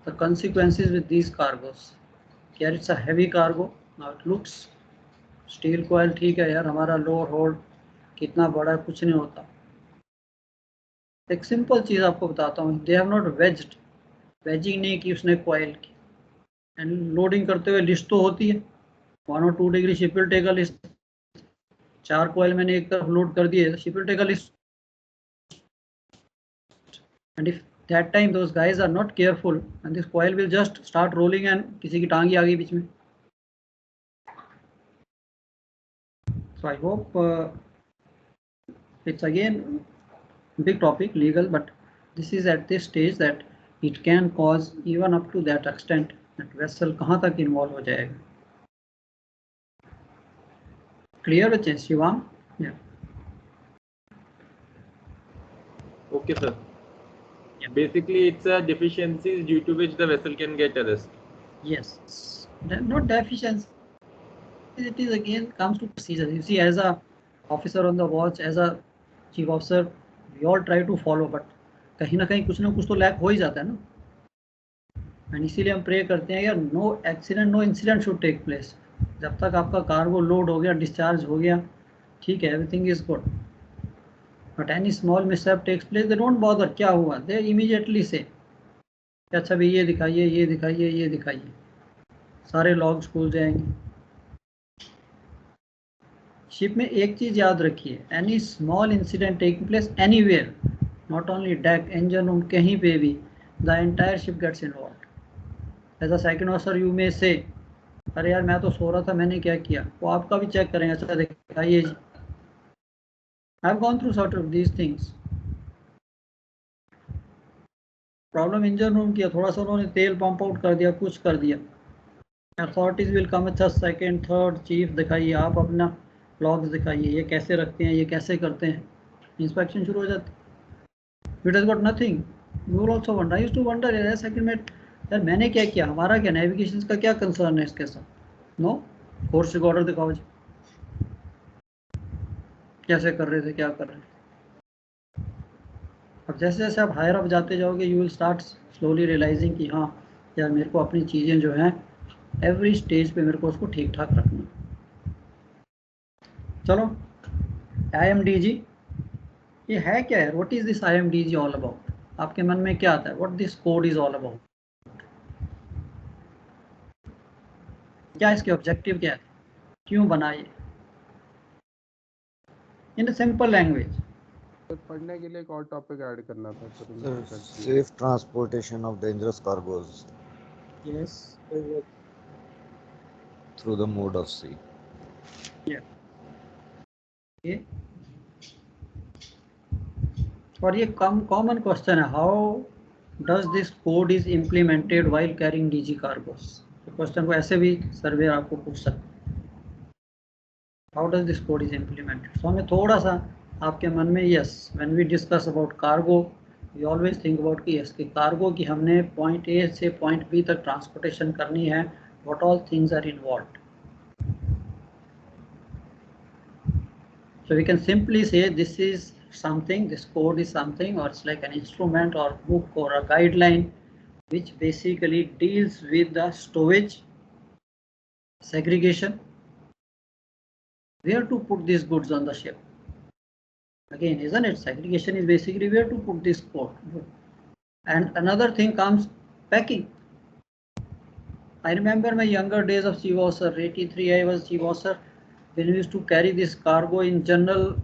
the consequences with these cargos. Here it's a heavy cargo. Now it looks steel coil ठीक है यार, हमारा load hold कितना बड़ा है, कुछ नहीं होता. एक सिंपल चीज़ आपको बताता हूँ, दे हैव नॉट वेज्ड, वेजिंग नहीं की उसने कॉइल की, एंड लोडिंग करते हुए लिस्ट तो होती है 1 or 2 degree, ship will take a list. 4 coil मैंने एक तरफ लोड कर दिए, ship will take a list. And if that time those guys are not careful and this coil will just start rolling and किसी की टांग ही आ गई बीच में. So I hope it's again big topic legal, but this is at this stage that it can cause even up to that extent that vessel कहाँ तक involve हो जाएगा. Clear with this, Shivam? Yeah. Okay, sir. Yeah. Basically, it's a deficiencies due to which the vessel can get arrested. Yes, not deficiency. It is again comes to procedure. You see, as a officer on the watch, as a chief officer, we all try to follow, but कहीं ना कहीं कुछ ना कुछ तो lack हो ही जाता है ना. एंड इसीलिए हम प्रे करते हैं यार no accident, no incident should take place. जब तक आपका कार्गो लोड हो गया, डिस्चार्ज हो गया, ठीक है, everything is good. But any small mishap takes place, they don't bother क्या हुआ, दे इमीडिएटली से अच्छा भाई ये दिखाइए, ये दिखाइए, ये दिखाइए, सारे लॉग्स खुल जाएंगे. शिप में एक चीज़ याद रखिए, any small incident taking place anywhere, not only deck, engine room, कहीं पे भी, the entire ship gets involve. As a second officer you में से अरे यार मैं तो सो रहा था, मैंने क्या किया, वो आपका भी चेक करेंगे. अच्छा दिखाइए जी, I have gone through sort of these things. Problem engine room की है, थोड़ा सा उन्होंने तेल पंप आउट कर दिया, कुछ कर दिया, अथॉरिटीज विल कम. अच्छा सेकंड थर्ड चीफ दिखाइए, आप अपना लॉग्स दिखाइए, ये कैसे रखते हैं, ये कैसे करते हैं, इंस्पेक्शन शुरू हो जाती. It has got nothing, you will also wonder. I used to wonder यार सेकंड में यार मैंने क्या किया, हमारा क्या नेविगेशन का क्या कंसर्न है इसके साथ. नो, कोर्स रिकॉर्डर दिखाओ जी, कैसे कर रहे थे, क्या कर रहे थे. अब जैसे जैसे आप हायर अप जाते जाओगे, you will start slowly realizing कि हाँ यार मेरे को अपनी चीज़ें जो हैं एवरी स्टेज पे मेरे को उसको ठीक ठाक रखना. चलो IMDG, ये है क्या है, what is this IMDG all about. आपके मन में क्या आता है, what this code is all about, क्या इसके ऑब्जेक्टिव क्या है, क्यों बनाए, इन सिंपल लैंग्वेज. पढ़ने के लिए एक और टॉपिक ऐड करना था sir. Safe transportation of dangerous cargoes. Yes, through the mode of sea. और ये कॉमन क्वेश्चन है, how does this code is implemented while carrying DG cargoes. Question को ऐसे भी सर्वे आपको पूछ सकते हैं, how does this code is implemented. So हमें थोड़ा सा आपके मन में, yes when we discuss about cargo we always think about कि यस कि कार्गो की हमने पॉइंट A से पॉइंट B तक ट्रांसपोर्टेशन करनी है, what all things are involved. So we can simply say this is something, this code is something, or it's like an instrument or book or a guideline which basically deals with the stowage, segregation, where to put these goods on the ship. Again, isn't it, segregation is basically where to put this code. And another thing comes packing. I remember my younger days of chief officer, 83 I was chief officer, when we used to carry this cargo in general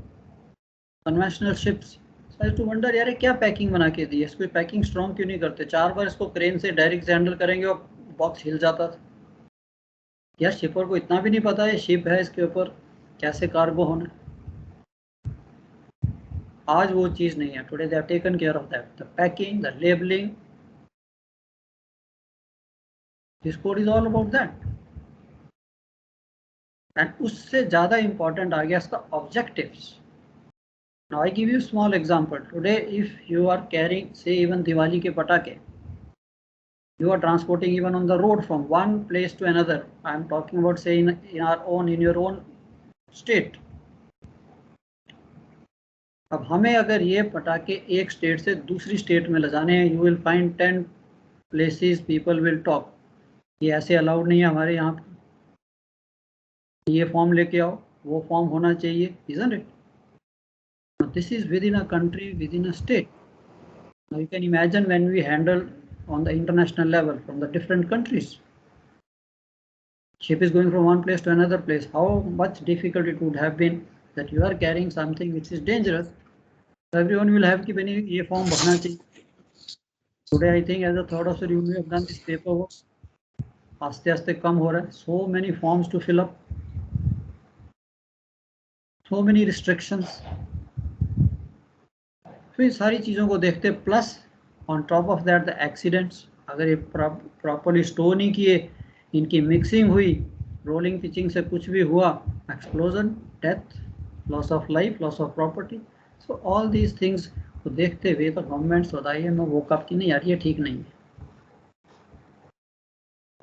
conventional ships. So I used to wonder यार क्या packing बना के दी है, इसको packing strong क्यों नहीं करते. 4 बार इसको क्रेन से डायरेक्ट हैंडल करेंगे और बॉक्स हिल जाता था. यार शिपर को इतना भी नहीं पता है शिप है, इसके ऊपर कैसे कार्गो होना. आज वो चीज़ नहीं है. Today they have taken care of that, the packing, the labelling, this code is all about that. And उससे ज़्यादा इंपॉर्टेंट आ गया इसका objectives. Now I give you a small example. Today if you are carrying, say even Diwali ke patake, you are transporting even on the road from one place to another. I am talking about say in your own state. अब हमें अगर ये पटाखे एक state से दूसरी state में ले जाने हैं, you will find 10 places people will talk, ये ऐसे अलाउड नहीं है हमारे यहाँ पे, ये फॉर्म लेके आओ, वो फॉर्म होना चाहिए, isn't it? Now, this is within a country, within a state. Now you can imagine when we handle on the international level from the different countries. Ship is going from one place to another place. How much difficult it would have been that you are carrying something which is dangerous. So everyone will have कि बनी ये form भरना चाहिए. Today I think as a third officer you may have done this paperwork. आस्ते आस्ते कम हो रहा है. So many forms to fill up. So many restrictions. तो ये सारी चीज़ों को देखते plus on top of that the accidents, अगर ये प्रॉपरली स्टोर नहीं किए, इनकी मिक्सिंग हुई, रोलिंग पिचिंग से कुछ भी हुआ, explosion, death, loss of life, loss of property. So all these things को देखते हुए तो गवर्नमेंट्स बताइए मैं वो कब की नहीं यार ये ठीक नहीं है.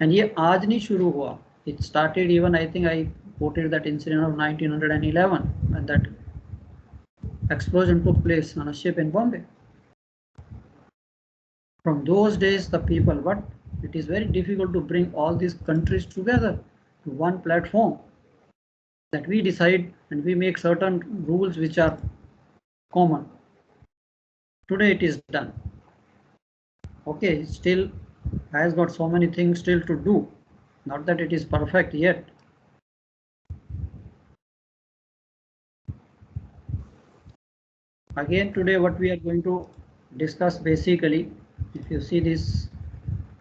एंड ये आज नहीं शुरू हुआ. It started even I think I quoted that incident of 1911 when that explosion took place on a ship in Bombay. From those days the people, but it is very difficult to bring all these countries together to one platform, that we decide and we make certain rules which are common. Today it is done. Okay, it still has got so many things still to do, not that it is perfect yet. Again today what we are going to discuss basically, if you see this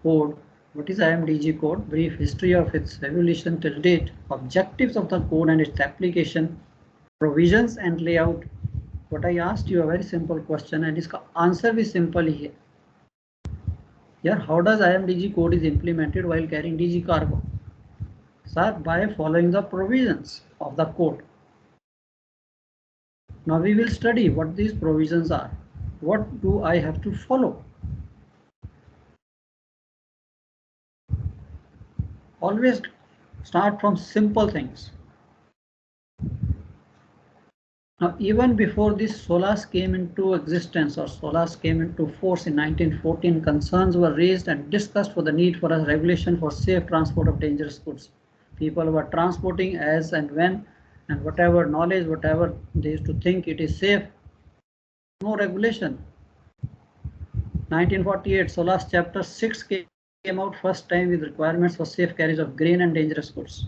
code, what is IMDG code, brief history of its evolution till date, objectives of the code and its application, provisions and layout. What I asked you a very simple question and इसका answer भी simple ही है. यार how does IMDG code is implemented while carrying DG cargo? Sir, by following the provisions of the code. Now we will study what these provisions are. What do I have to follow? Always start from simple things. Now even before this SOLAS came into existence or SOLAS came into force in 1914, concerns were raised and discussed for the need for a regulation for safe transport of dangerous goods. People were transporting as and when and whatever knowledge, whatever they used to think it is safe, no regulation. 1948, SOLAS chapter 6 came out first time with requirements for safe carriage of grain and dangerous goods.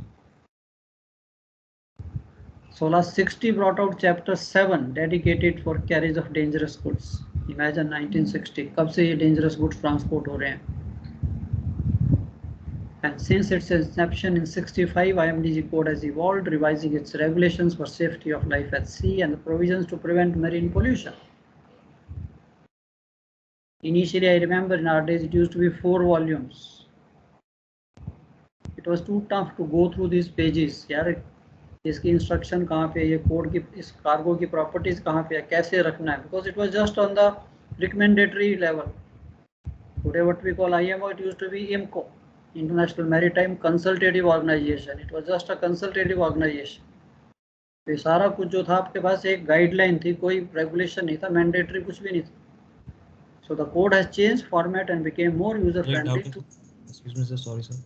SOLAS 60 brought out chapter 7 dedicated for carriage of dangerous goods. Imagine 1960, कब से ये dangerous goods transport हो रहे हैं? And since its inception in 65, IMDG code has evolved, revising its regulations for safety of life at sea and the provisions to prevent marine pollution. Initially, I remember in our days it used to be 4 volumes. It was too tough to go through these pages. यार इसकी instruction कहाँ पे है, ये code की इस cargo की properties कहाँ पे है, कैसे रखना है? Because it was just on the recommendatory level. Today, what we call IMO, it used to be IMCO. International Maritime Consultative Organization. It was just a consultative organization. ये सारा कुछ जो था आपके पास एक गाइडलाइन थी, कोई रेगुलेशन नहीं था, मैंडेटरी कुछ भी नहीं था. So the code has changed format and became more user friendly. Excuse me sir, sorry sir.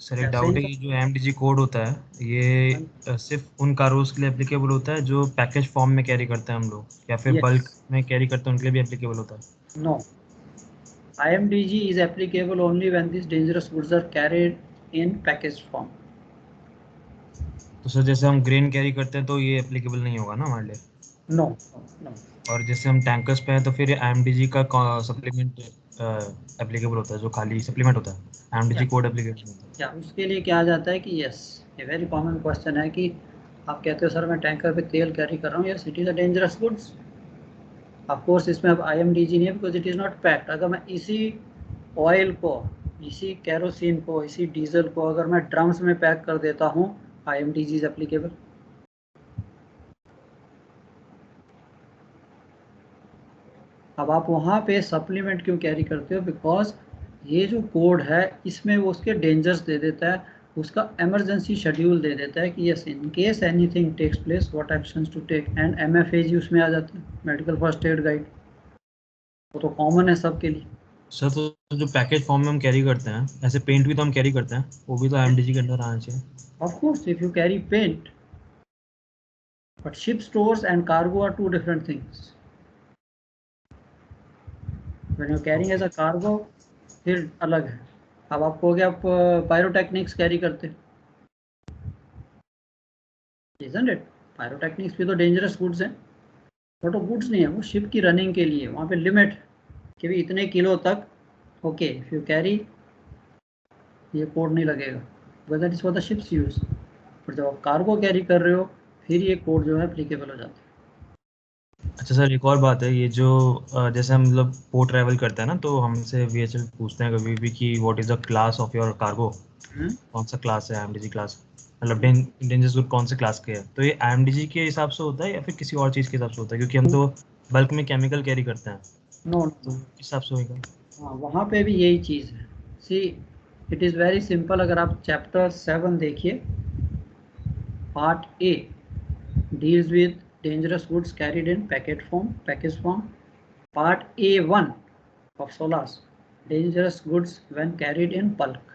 Sir एक डाउट है कि जो IMDG कोड होता है ये सिर्फ उन कार्गोस के लिए एप्लीकेबल होता है जो पैकेज फॉर्म में कैरी करते हैं हम लोग, या फिर बल्क में कैरी करते हैं उनके लिए भी एप्लीकेबल होता है? No. IMDG is applicable only when these dangerous goods are carried in packaged form. तो सर जैसे हम ग्रेन कैरी करते हैं तो ये एप्लीकेबल नहीं होगा ना हमारे लिए? No, no. और जैसे हम टैंकर्स पे हैं तो फिर IMDG का सप्लीमेंट एप्लीकेबल होता है, जो खाली सप्लीमेंट होता है, IMDG कोड एप्लीकेबल होता है. क्या उसके लिए क्या आ जाता है कि यस, ये वेरी कॉमन क्वेश्चन है कि आप कहते हो सर मैं टैंकर पे तेल कैरी कर रहा हूँ, yes it is a dangerous goods. Of course इसमें अब IMDG नहीं है because it is not packed. अगर मैं इसी ऑयल को, इसी कैरोसिन को, इसी डीजल को अगर मैं ड्रम्स में पैक कर देता हूँ, IMDG इज एप्लीकेबल. अब आप वहाँ पे सप्लीमेंट क्यों कैरी करते हो? बिकॉज ये जो कोड है इसमें वो उसके डेंजर्स दे देता है, उसका एमरजेंसी शेड्यूल दे देता है कि yes in case anything takes place what actions to take, and MFAG उसमें आ जाता है, मेडिकल फर्स्ट एड गाइड. वो तो कॉमन है सबके लिए। सर तो जो पैकेज फॉर्म में हम कैरी करते हैं, ऐसे पेंट भी तो हम कैरी करते हैं, वो भी तो IMDG के अंदर आना चाहिए। Of course, if you carry paint, but ship stores and cargo are two different things. When you're carrying as a cargo, फिर अलग है। अब आप कहोगे आप पायरोटेक्निक्स कैरी करते, isn't it? पायरोटेक्निक्स भी तो डेंजरस गुड्स हैं, बट वो गुड्स नहीं है, वो शिप की रनिंग के लिए। वहाँ पे लिमिट कि भी इतने किलो तक ओके इफ यू कैरी ये कोड नहीं लगेगा, whether is for the ships use. पर जब आप कार्गो कैरी कर रहे हो फिर ये कोड जो है एप्लीकेबल हो जाता है। अच्छा सर, एक और बात है, ये जो जैसे हम मतलब पोर्ट ट्रैवल करते हैं ना, तो हमसे VHL पूछते हैं कभी भी कि what is the class of your cargo, कौन सा क्लास है IMDG क्लास, मतलब डेंजरस गुड कौन से क्लास के है। तो ये IMDG के हिसाब से होता है या फिर किसी और चीज़ के हिसाब से होता है, क्योंकि हम तो बल्क में केमिकल कैरी करते हैं। नो तो किस हिसाब से होगा? हाँ, वहाँ पे भी यही चीज़ है। See it is very simple. अगर आप चैप्टर 7 देखिए, part A deals with dangerous goods carried in package form. Part A1 of SOLAS, dangerous goods when carried in bulk.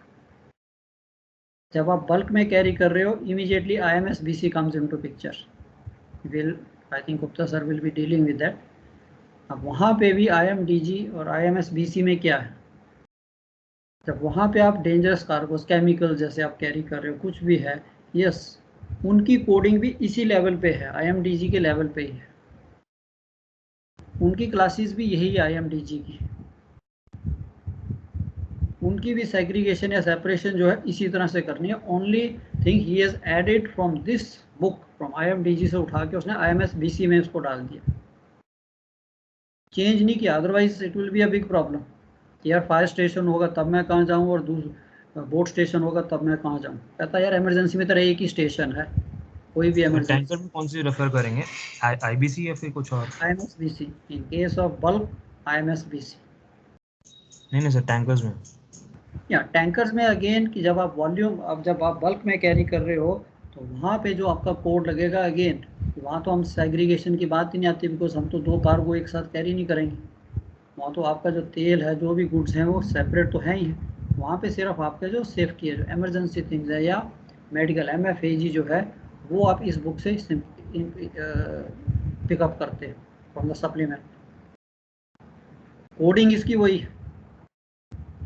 जब आप बल्क में कैरी कर रहे हो, immediately IMSBC comes into picture. I think Gupta sir will be dealing with that. अब वहाँ पे भी IMDG और IMSBC में क्या है, जब वहाँ पे आप डेंजरस कार्गोस, केमिकल जैसे आप कैरी कर रहे हो, कुछ भी है, यस, उनकी कोडिंग भी इसी लेवल पे है, IMDG के लेवल पे ही है। उनकी क्लासेस भी यही है IMDG की, उनकी भी सेग्रीगेशन या सेपरेशन जो है इसी तरह से करनी है। ओनली थिंग ही has added from this book, from IMDG से उठा के उसने IMSBC में उसको डाल दिया, चेंज नहीं किया। Otherwise it will be a big problem. यार फायर स्टेशन होगा तब मैं कहाँ जाऊँ, और बोट स्टेशन होगा तब मैं कहाँ जाऊँ। कहता है यार इमरजेंसी में तेरा एक ही स्टेशन है, कोई भी इमरजेंसी। टैंकर में कौन सी रेफर करेंगे, IBC या फिर कुछ और? IMSBC, in case of bulk IMSBC। नहीं सर, टैंकर्स में। या टैंकर्स में अगेन कि जब आप वॉल्यूम, अब जब आप बल्क में कैरी कर रहे हो तो वहाँ पे जो आपका कोड लगेगा, अगेन वहाँ तो हम सेग्रीगेशन की बात ही नहीं आती, बिकॉज हम तो दो कार्गो एक साथ कैरी नहीं करेंगे। वहाँ तो आपका जो तेल है, जो भी गुड्स हैं वो सेपरेट तो है ही है। वहाँ पे सिर्फ आपका जो सेफ्टी है, जो इमरजेंसी थिंग्स है या मेडिकल MFAG जो है, वो आप इस बुक से पिकअप करते हैं फ्रॉम द सप्लीमेंट। कोडिंग इसकी वही है,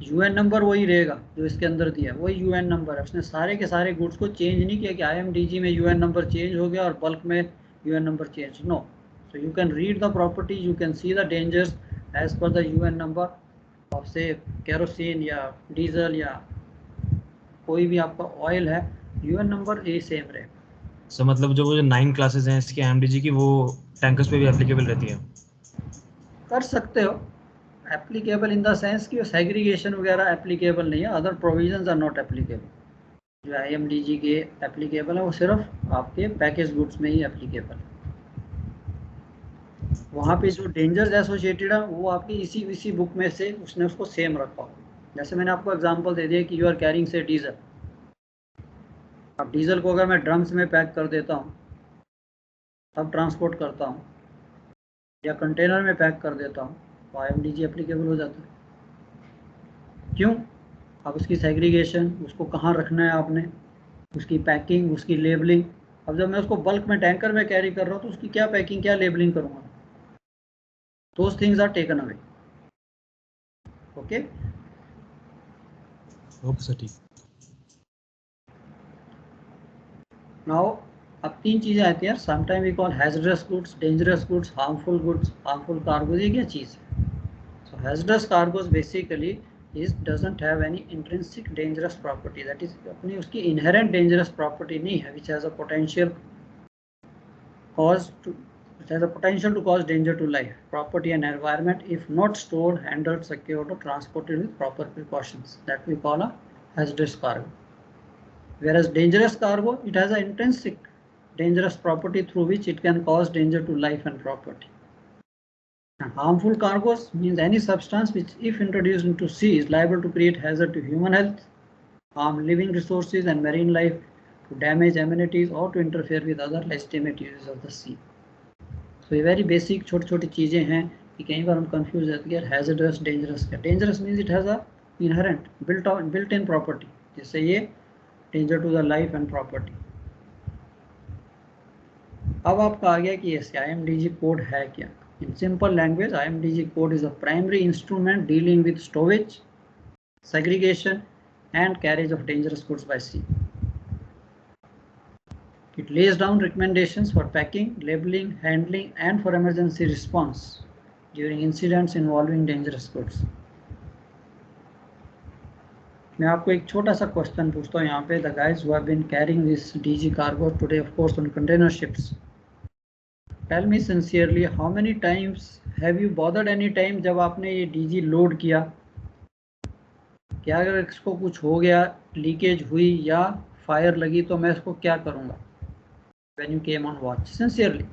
UN नंबर वही रहेगा जो इसके अंदर दिया है, वही UN नंबर है। उसने सारे के सारे गुड्स को चेंज नहीं किया कि IMDG में UN नंबर चेंज हो गया और बल्क में UN number change, no. So you can read the property, you can see the dangers as per the UN number of से केरोसिन या डीजल या कोई भी आपका ऑयल है, UN नंबर ये सेम रहेगा। सर मतलब जो वो 9 क्लासेस हैं इसकी IMDG की, वो टैंकर्स पे भी एप्लीकेबल रहती है? कर सकते हो, एप्लीकेबल इन द सेंस कि सेग्रीगेशन वगैरह एप्लीकेबल नहीं है, other provisions are not applicable. जो IMDG के एप्लीकेबल है वो सिर्फ आपके पैकेज गुड्स में ही एप्लीकेबल है। वहाँ पे जो डेंजर्स एसोसिएटेड है वो आपकी इसी बुक में से उसने उसको सेम रखा हो। जैसे मैंने आपको एग्जांपल दे दिया कि यू आर कैरिंग से डीजल। अब डीजल को अगर मैं ड्रम्स में पैक कर देता हूँ तब ट्रांसपोर्ट करता हूँ, या कंटेनर में पैक कर देता हूँ, तो IMDG एप्लीकेबल हो जाता है। क्यों? अब उसकी सेग्रीगेशन, उसको कहाँ रखना है आपने, उसकी पैकिंग, उसकी लेबलिंग। अब जब मैं उसको बल्क में टैंकर में कैरी कर रहा हूँ तो उसकी क्या पैकिंग, क्या लेबलिंग करूँगा, those things are taken away. Okay? Okay sir, ठीक। Now अब तीन चीज़ें आती हैं। Sometime we call hazardous goods, dangerous goods, harmful goods, harmful cargoes. ये क्या चीज़ है? So hazardous cargoes basically is doesn't have any intrinsic dangerous property, that is अपनी उसकी इनहेरेंट डेंजरस प्रॉपर्टी नहीं है, which has a potential to cause danger to life, property and environment if not stored, handled, secured or transported with proper precautions. That we call a hazardous cargo. Whereas dangerous cargo, it has an intrinsic dangerous property through which it can cause danger to life and property. And harmful cargoes means any substance which, if introduced into sea, is liable to create hazard to human health, harm living resources and marine life, to damage amenities or to interfere with other legitimate uses of the sea. तो ये very basic छोटी छोटी चीज़ें हैं कि कई बार हम confuse रहते हैं हैजर्डस डेंजरस क्या. Dangerous means it has a inherent built in property, जैसे ये danger to the life and property. अब आपका आ गया कि यस IMDG कोड है क्या. In simple language IMDG code is a primary instrument dealing with storage, segregation and carriage of dangerous goods by sea. It lays down recommendations for packing, labeling, handling and for emergency response during incidents involving dangerous goods. मैं आपको एक छोटा सा question पूछता हूँ यहाँ पे. The guys who have been carrying this DG cargo today, of course, on container ships. Tell me sincerely, how many times have you bothered any time जब आपने ये DG लोड किया, क्या अगर इसको कुछ हो गया, लीकेज हुई या फायर लगी तो मैं इसको क्या करूंगा? When you came on watch, sincerely.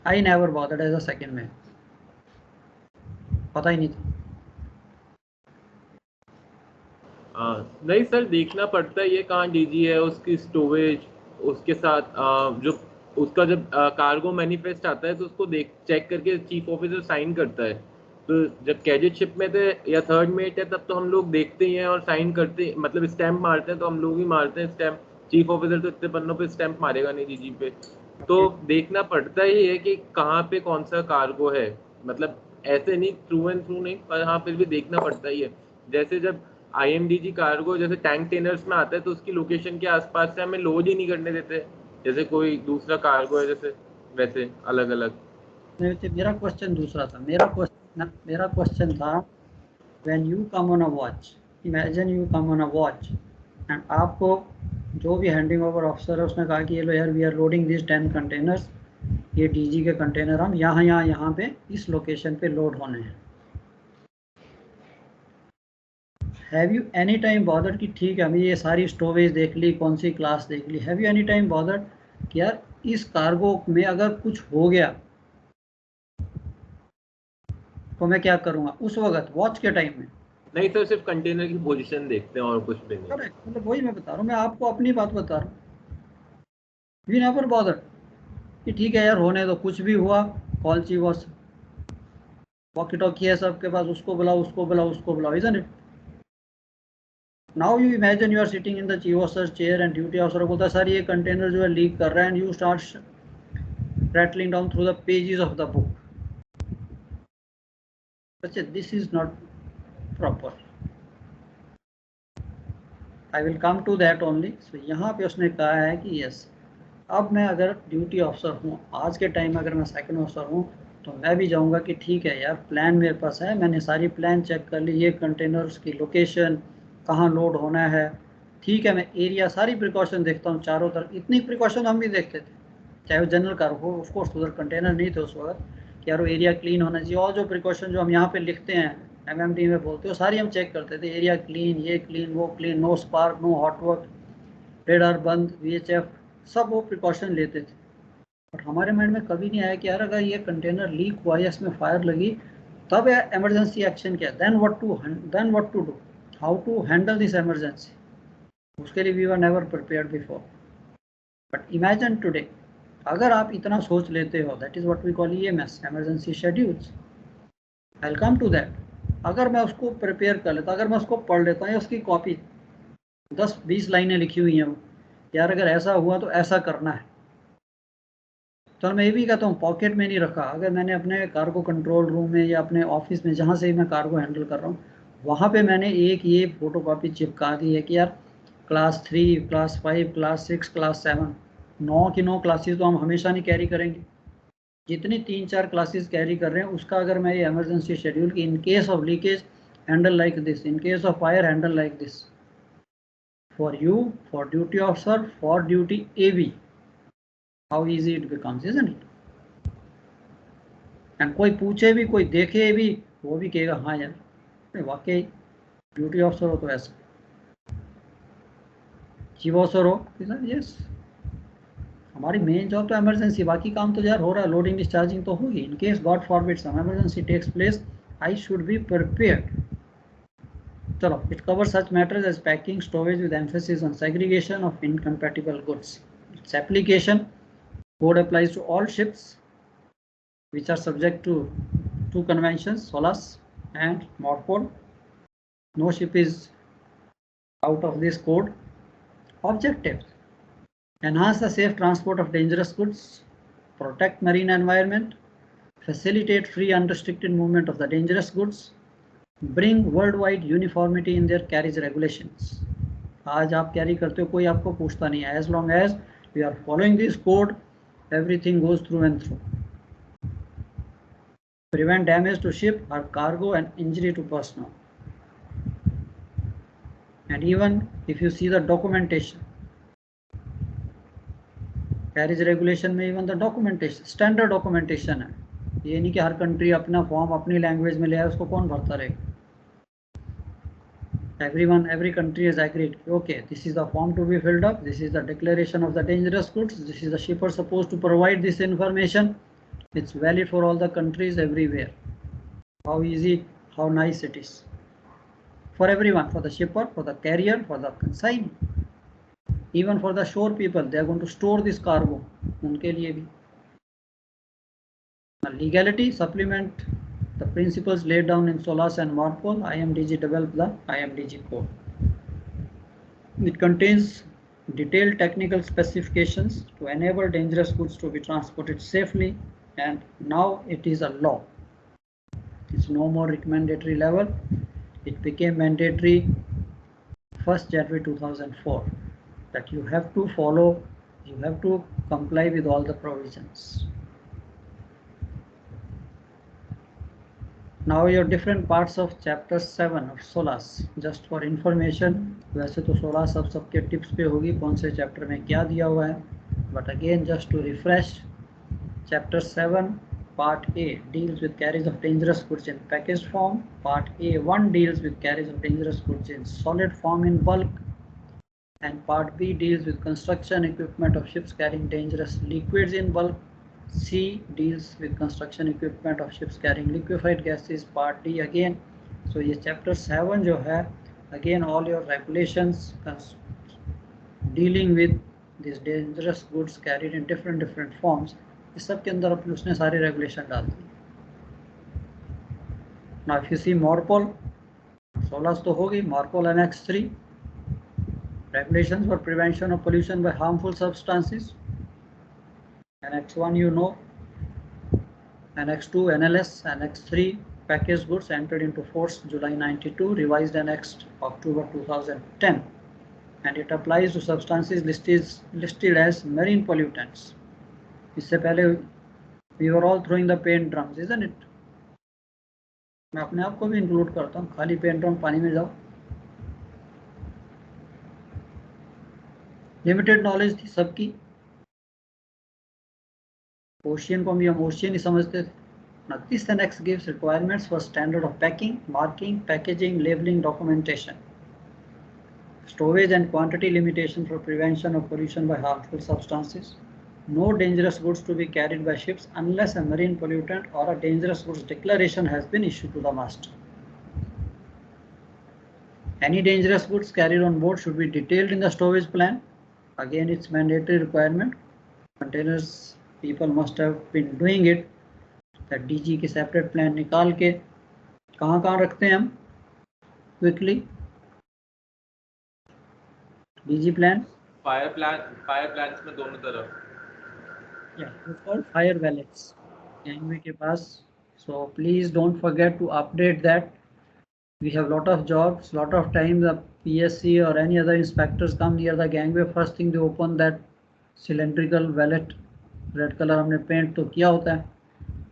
I never bothered as a second man. पता ही नहीं था. नहीं सर, देखना पड़ता है ये कहाँ डीजी है, उसकी स्टोरेज, उसके साथ जो उसका जब कार्गो मैनिफेस्ट आता है तो उसको चेक करके चीफ ऑफिसर साइन करता है. तो जब कैडेट शिप में थे या थर्ड मेट है तब तो हम लोग देखते ही हैं और साइन करते हैं, मतलब स्टैंप मारते हैं तो हम लोग ही मारते हैं स्टैंप. चीफ ऑफिसर तो इतने पन्नों पे स्टैंप मारेगा नहीं डीजी पे. तो देखना पड़ता ही है कि कहाँ पे कौन सा कार्गो है, मतलब ऐसे नहीं थ्रू एंड थ्रू नहीं, पर हाँ फिर भी देखना पड़ता ही है. जैसे जब IMDG कार्गो जैसे टैंक टेनर्स में आता है तो उसकी लोकेशन के आसपास से हमें लोड ही नहीं करने देते, जैसे कोई दूसरा कार्गो है जैसे, वैसे अलग अलग. मेरा क्वेश्चन दूसरा था. मेरा क्वेश्चन था when you come on a watch, imagine you come on a watch and आपको जो भी हैंडिंग ओवर ऑफिसर है उसने कहा कि ये लो यार, we are loading this 10 containers, ये DG के कंटेनर हम यहाँ पे इस लोकेशन पे लोड होने हैं. Have you any time bothered कि ठीक है हमें ये सारी स्टोरेज देख ली, कौन सी क्लास देख ली, have you any time bothered कि यार इस कार्गो में अगर कुछ हो गया तो मैं क्या करूंगा उस वक्त वॉच के टाइम में? नहीं सर, सिर्फ कंटेनर की पोजीशन देखते हैं और कुछ भी नहीं. करेक्ट, मतलब वही मैं बता रहा हूँ, मैं आपको अपनी बात बता रहा हूँ. वी नेवर बॉदर्ड कि ठीक है यार होने दो, कुछ भी हुआ call chief watch, walkie talkie है सबके पास, उसको बुलाओ उसको बुलाओ उसको बुलाओ, isn't it? Now you imagine you are sitting in the chief officer chair and duty officer बोलता है सर ये कंटेनर जो है लीक कर रहा है, and you start rattling down through the pages of the book. अच्छा, this is not proper. I will come to that only. So यहाँ पे उसने कहा है कि यस, अब मैं अगर ड्यूटी ऑफिसर हूँ आज के टाइम में, अगर मैं सेकंड ऑफिसर हूँ तो मैं भी जाऊँगा कि ठीक है यार, प्लान मेरे पास है, मैंने सारी प्लान चेक कर ली, ये कंटेनर्स की लोकेशन कहाँ लोड होना है, ठीक है, मैं एरिया सारी प्रिकॉशन देखता हूँ चारों तरफ. इतनी प्रिकॉशन हम भी देखते थे, चाहे वो जनरल कार हो, ऑफकोर्स उधर कंटेनर नहीं थे उस वक्त, कि यार वो एरिया क्लीन होना चाहिए, और जो प्रिकॉशन जो हम यहाँ पे लिखते हैं MMD में बोलते हो सारी हम चेक करते थे. एरिया क्लीन, ये क्लीन, वो clean, no spark, no hot work, radar बंद, VHF, सब वो प्रिकॉशन लेते थे. बट हमारे माइंड में कभी नहीं आया कि यार अगर ये कंटेनर लीक हुआ या इसमें फायर लगी तब एमरजेंसी एक्शन क्या, then what to do, how to handle this emergency. उसके लिए we were never prepared before. But imagine today, अगर आप इतना सोच लेते हो, that is what we call EMS, emergency schedules. I will come to that. अगर मैं उसको प्रिपेयर कर लेता, अगर मैं उसको पढ़ लेता हूँ, या उसकी कॉपी 10-20 लाइनें लिखी हुई हैं, यार अगर ऐसा हुआ तो ऐसा करना है, तो मैं ये भी कहता हूँ पॉकेट में नहीं रखा. अगर मैंने अपने कार्गो कंट्रोल रूम में या अपने ऑफिस में जहाँ से ही मैं कार्गो हैंडल कर रहा हूँ, वहाँ पे मैंने एक ये फोटोकॉपी चिपका दी है कि यार क्लास 3, क्लास 5, क्लास 6, क्लास 7, 9 की 9 क्लासेस तो हम हमेशा नहीं कैरी करेंगे. जितनी 3-4 क्लासेस कैरी कर रहे हैं उसका अगर मैं ये एमरजेंसी शेड्यूल की in case of leakage handle like this, in case of fire handle like this, for you, for duty officer, for duty AV, how easy it becomes, isn't it? And कोई पूछे भी, कोई देखे भी, वो भी कहेगा हाँ यार वाकई ड्यूटी ऑफिसर हो तो ऐसा, चीफ ऑफिसर हो यस, हमारी मेन जॉब तो इमरजेंसी, बाकी काम तो यार हो रहा है, लोडिंग डिस्चार्जिंग तो होगी. In case god forbid some emergency takes place, I should be prepared चलो, it covers such matters as packing, storage with emphasis on segregation of incompatible goods. Its application code applies to all ships which are subject to two conventions, SOLAS and MORPOL. No ship is out of this code. Objectives: enhance the safe transport of dangerous goods, protect marine environment, facilitate free unrestricted movement of the dangerous goods, bring worldwide uniformity in their carriage regulations. आज आप carry करते हो, कोई आपको पूछता नहीं है. As long as we are following this code, everything goes through and through. Prevent damage to ship or cargo and injury to personnel. And even if you see the documentation, carriage regulation में even the documentation, standard documentation है. ये नहीं कि हर country अपना form अपनी language में ले आए, उसको कौन भरता रहेगा. Every country has agreed, okay, this is the form to be filled up, this is the declaration of the dangerous goods, this is the shipper supposed to provide this information. It's valid for all the countries everywhere. How easy, how nice it is. For everyone, for the shipper, for the carrier, for the consignee, even for the shore people, they are going to store this cargo. उनके लिए भी. Legality, supplement the principles laid down in SOLAS and MORPOL. IMDG developed the IMDG code. It contains detailed technical specifications to enable dangerous goods to be transported safely, and now it is a law. It's no more recommendatory level. It became mandatory 1st January 2004 that you have to follow, you have to comply with all the provisions. Now your different parts of chapter 7 of SOLAS, just for information. वैसे तो SOLAS अब सबके tips पे होगी कौन से chapter में क्या दिया हुआ है, but again just to refresh, chapter 7 part A deals with carriage of dangerous goods in packaged form. Part A1 deals with carriage of dangerous goods in solid form in bulk, and part B deals with construction equipment of ships carrying dangerous liquids in bulk. C deals with construction equipment of ships carrying liquefied gases. Part D again. So ये chapter 7 जो है, again all your regulations dealing with these dangerous goods carried in different forms, इस सब के अंदर अपने उसने सारे रेगुलेशन डाल दी. Now if you see MORPOL, SOLAS तो होगी, MORPOL Annex 3, regulations for prevention of pollution by harmful substances. Annex 1 you know, Annex 2 NLS, Annex 3 packaged goods entered into force July 92, revised annexed October 2010, and it applies to substances listed as marine pollutants. इससे पहले we were all throwing the paint drums, isn't it? मैं अपने आप को भी include करता हूँ, खाली पेंट ड्रम पानी में जाओ. लिमिटेड नॉलेज थी सबकी. ओशियन को भी हम ओशियन ही समझते थे. Now this annex gives requirements for standard of packing, marking, packaging, labeling, documentation, storage and quantity limitation for prevention of pollution by harmful substances. No dangerous goods to be carried by ships unless a marine pollutant or a dangerous goods declaration has been issued to the master. Any dangerous goods carried on board should be detailed in the stowage plan. Again, it's mandatory requirement. Containers people must have been doing it. That DG के separate plan निकाल के कहाँ रखते हैं हम quickly. DG plan. Fire plans में दोनों तरफ. Yeah, it's called fire wallets. Gangway के पास. So please don't forget to update that. We have lot of jobs, lot of time the PSC or any other inspectors come near the gangway. First thing they open that cylindrical wallet. Red color हमने paint तो किया होता है,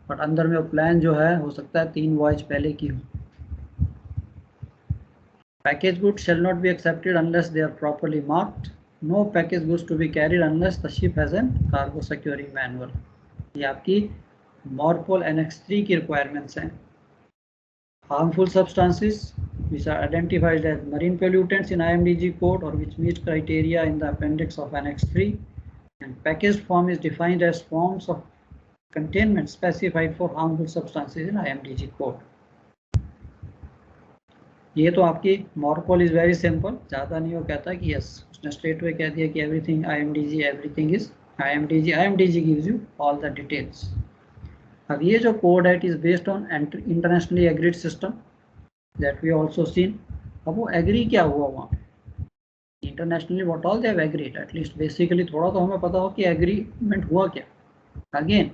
but अंदर में plan जो है हो सकता है 3 वॉयज पहले की हो. Package goods shall not be accepted unless they are properly marked. No package goods to be carried unless the ship has a cargo securing manual. ये आपकी MORPOL Annex 3 की requirements हैं. Harmful substances which are identified as marine pollutants in IMDG code or which meet criteria in the appendix of Annex 3, and packaged form is defined as forms of containment specified for harmful substances in IMDG code. ये तो आपकी मॉर्कोल is very simple, ज़्यादा नहीं वो कहता कि yes, उसने straight way कह दिया कि everything IMDG, everything is IMDG gives you all the details. अब ये जो कोड है it is based on internationally agreed system that we also seen. अब वो एग्री क्या हुआ वहाँ internationally, what all they have agreed, at least basically थोड़ा तो हमें पता हो कि एग्रीमेंट हुआ क्या। Again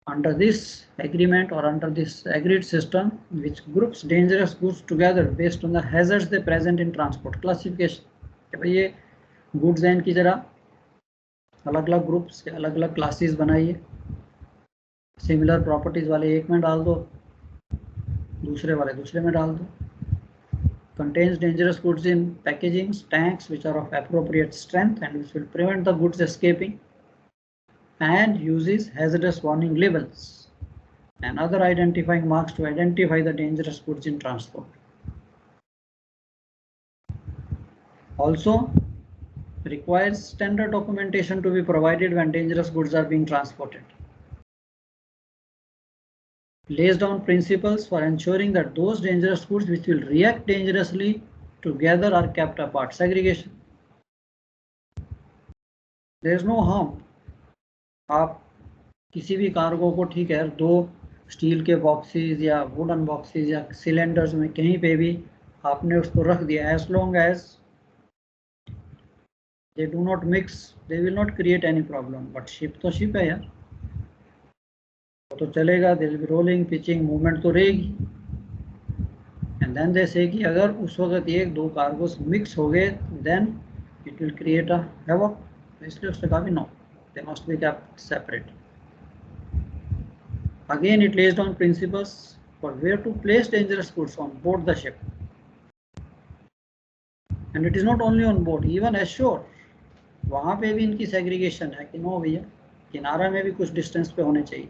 under this agreement or under this agreed system which groups dangerous goods together based on the hazards they present in transport classification, कि भाई ये goods हैं की जरा अलग अलग ग्रुप्स के अलग अलग क्लासेस बनाइए, सिमिलर प्रॉपर्टीज वाले एक में डाल दो, दूसरे वाले दूसरे में डाल दो। contains dangerous goods in packaging tanks which are of appropriate strength and which will prevent the goods escaping, and uses hazardous warning labels and other identifying marks to identify the dangerous goods in transport. Also requires standard documentation to be provided when dangerous goods are being transported. Lays down principles for ensuring that those dangerous goods which will react dangerously together are kept apart. Segregation. There is no harm. आप किसी भी cargo को, ठीक है, 2 steel के boxes या wooden boxes या cylinders में कहीं पे भी आपने उसको रख दिया, as long as they do not mix they will not create any problem. But ship तो शिप है यार, तो चलेगा, there will be rolling pitching movement तो रहेगी। एंड देन दे से कि अगर उस वक्त ये 2 कार्गोस मिक्स हो गए then it will create a havoc, इसलिए उसने कहा भी no, they must be kept separate. Again, it lays down principles for where to place dangerous goods on board the ship, and it is not only on board, even ashore. वहाँ पे भी इनकी segregation है कि no भैया, किनारा में भी कुछ डिस्टेंस पे होने चाहिए।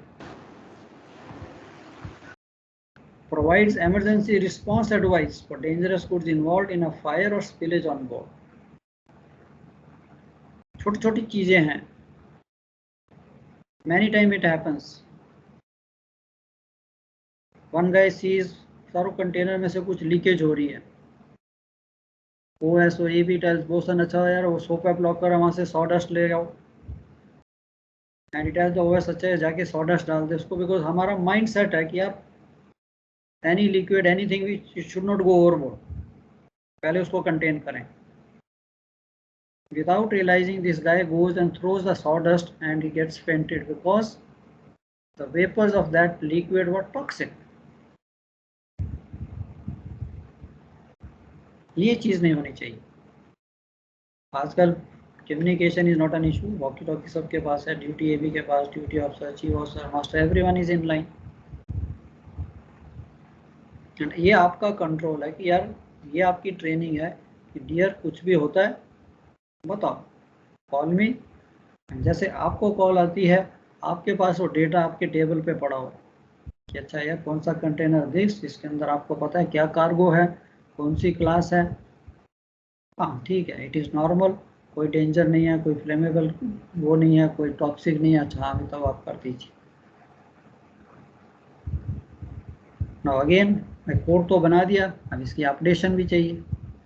Provides emergency response advice for dangerous goods involved in a fire or spillage on board. छोटी छोटी चीजें हैं, many time it happens. One guy sees सारों कंटेनर में से कुछ लीकेज हो रही है, OSOEB टेल्स बोसन अच्छा यार वो सोप एप लॉकर है वहाँ से सॉडस्ट ले आओ, एंड इट द OS अच्छा है जाके सॉडस्ट डाल दे उसको, बिकॉज हमारा माइंड सेट है कि यार any liquid anything which should not go overboard, पहले उसको कंटेन करें। Without realizing, this guy goes and throws the sawdust and he gets fainted because the vapors of that liquid were toxic. ये चीज नहीं होनी चाहिए। आजकल communication is not an issue, walkie talkie सबके पास है, ड्यूटी एबी के पास, duty officer, chief officer, master, everyone is in line. ये आपका कंट्रोल है कि यार ये आपकी ट्रेनिंग है कि डियर कुछ भी होता है बताओ, कॉल मी। जैसे आपको कॉल आती है आपके पास वो डेटा आपके टेबल पे पड़ा हो कि अच्छा यार कौन सा कंटेनर दिस, इसके अंदर आपको पता है क्या कार्गो है, कौन सी क्लास है, हाँ ठीक है, इट इज़ नॉर्मल, कोई डेंजर नहीं है, कोई फ्लेमेबल वो नहीं है, कोई टॉक्सिक नहीं है, अच्छा हाँ बताओ आप कर दीजिए। नाउ अगेन मैं कोड तो बना दिया, अब इसकी अपडेशन भी चाहिए।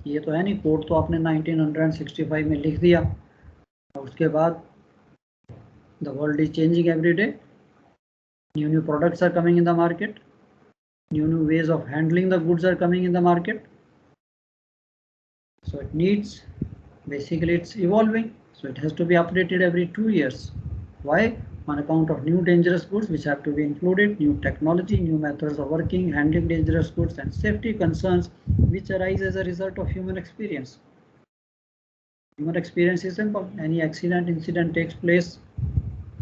ये तो है नहीं, कोड तो आपने 1965 में लिख दिया और उसके बाद the world is changing every day, new products are coming in the market, new ways of handling the goods are coming in the market, so it needs, basically it's evolving, so it has to be updated every 2 years. Why? On account of new dangerous goods which have to be included, new technology, new methods of working, handling dangerous goods, and safety concerns which arise as a result of human experience. Human experience is simple, any accident, incident takes place,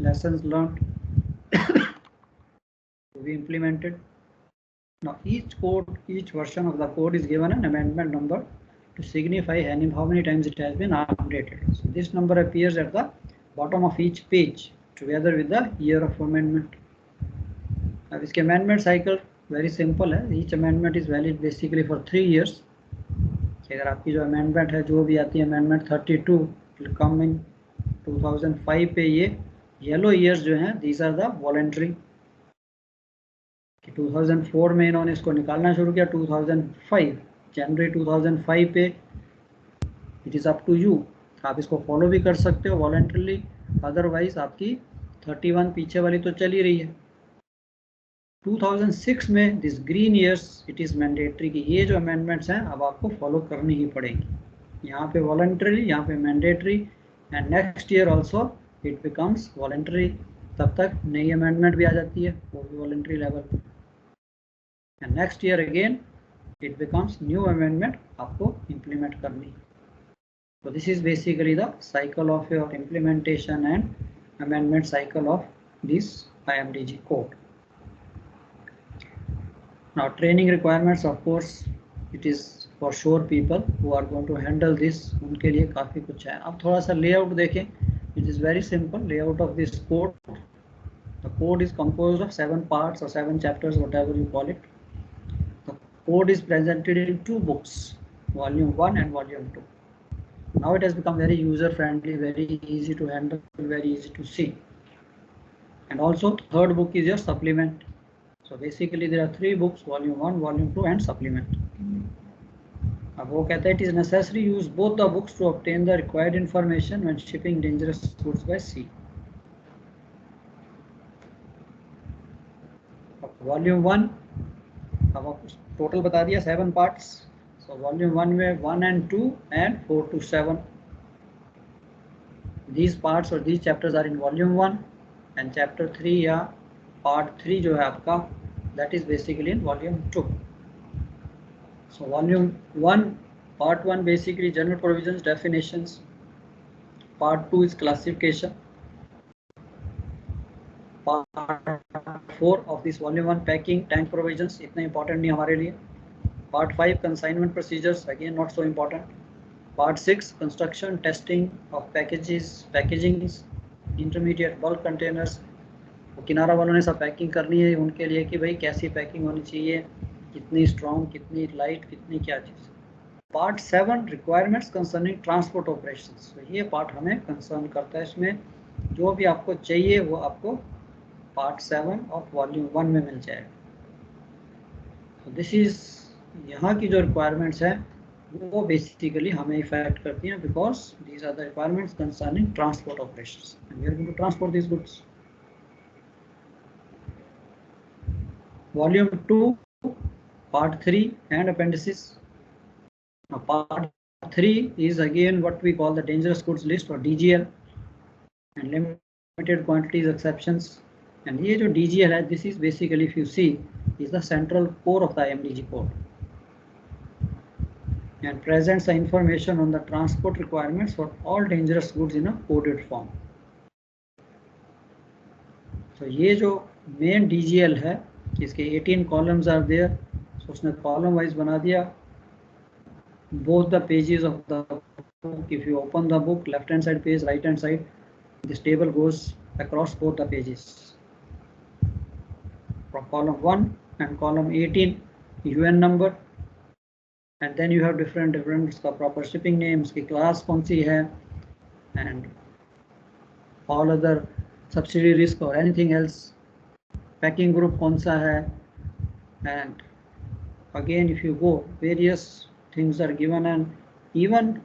lessons learned to be implemented. Now each code, each version of the code is given an amendment number to signify how many times it has been updated. So this number appears at the bottom of each page together with the year of amendment. अब इसके amendment cycle very simple है, each amendment is valid basically for 3 years. अगर आपकी जो amendment है जो भी आती है amendment 32 will come in 2005 पे, ये yellow years जो हैं these are the voluntary कि 2004 में इन्होंने इसको निकालना शुरू किया, 2005 जनवरी 2005 पे it is up to you, आप इसको फॉलो भी कर सकते हो वॉलंटरली, अदरवाइज आपकी 31 पीछे वाली तो चल ही रही है। 2006 में this green years it is mandatory कि ये जो अमेंडमेंट्स हैं अब आपको फॉलो करनी ही पड़ेंगी। यहाँ पे वॉलंटरी, यहाँ पे mandatory, and next year also it becomes voluntary. तब तक नई अमेंडमेंट भी आ जाती है, वो भी voluntary level, and next year again it becomes new amendment आपको इम्प्लीमेंट करनी। So this is basically the cycle of your implementation and amendment cycle of this IMDG code. Now training requirements, of course it is for sure people who are going to handle this, उनके लिए काफ़ी कुछ है। अब थोड़ा सा layout देखें, it is very simple layout of this code. The code is composed of 7 parts or 7 chapters, whatever you call it. The code is presented in 2 books, volume 1 and volume 2. Now it has become very user friendly, very easy to handle, very easy to see. And also third book is your supplement. So basically there are 3 books, volume 1, volume 2 and supplement. अब वो कहता है it is necessary use both the books to obtain the required information when shipping dangerous goods by sea. Volume 1 अब आपको total बता दिया 7 parts. So volume 1 में 1 and 2 and 4 to 7. These parts or these chapters are in volume 1 and chapter 3 या part 3 जो है आपका that is basically in volume 2. So volume 1 part 1 basically general provisions, definitions. Part 2 is classification. Part 4 of this volume 1 packing, tank provisions, इतना important नहीं हमारे लिए. Part 5 consignment procedures, again not so important. Part 6 construction, testing of packages, packagings, intermediate bulk containers. वो किनारा वालों ने सब packing करनी है उनके लिए कि भाई कैसी पैकिंग होनी चाहिए, कितनी स्ट्रॉन्ग, कितनी लाइट, कितनी क्या चीज़। Part 7 requirements concerning transport operations. तो ये पार्ट हमें कंसर्न करता है, इसमें जो भी आपको चाहिए वो आपको Part 7 ऑफ वॉल्यूम 1 में मिल जाएगा। So this is यहाँ की जो रिक्वायरमेंट्स हैं वो बेसिकली हमें इफेक्ट करती हैं because these are the requirements concerning transport operations and we are going to transport this goods. Volume 2 part 3 and appendices. Part 3 is again what we call the dangerous goods list or DGL and limited quantities exceptions. And ये जो DGL है, this is basically if you see is the central core of the IMDG code and presents the information on the transport requirements for all dangerous goods in a coded form. तो ये जो main DGL है इसके 18 columns are there. So उसने column wise बना दिया both the pages of the book. If you open the book, left hand side page, right hand side, this table goes across both the pages. From column 1 and column 18 UN number, and then you have different उसका proper shipping names की class कौन सी है and all other subsidy risk or anything else, packing group कौन सा है, and again if you go various things are given and even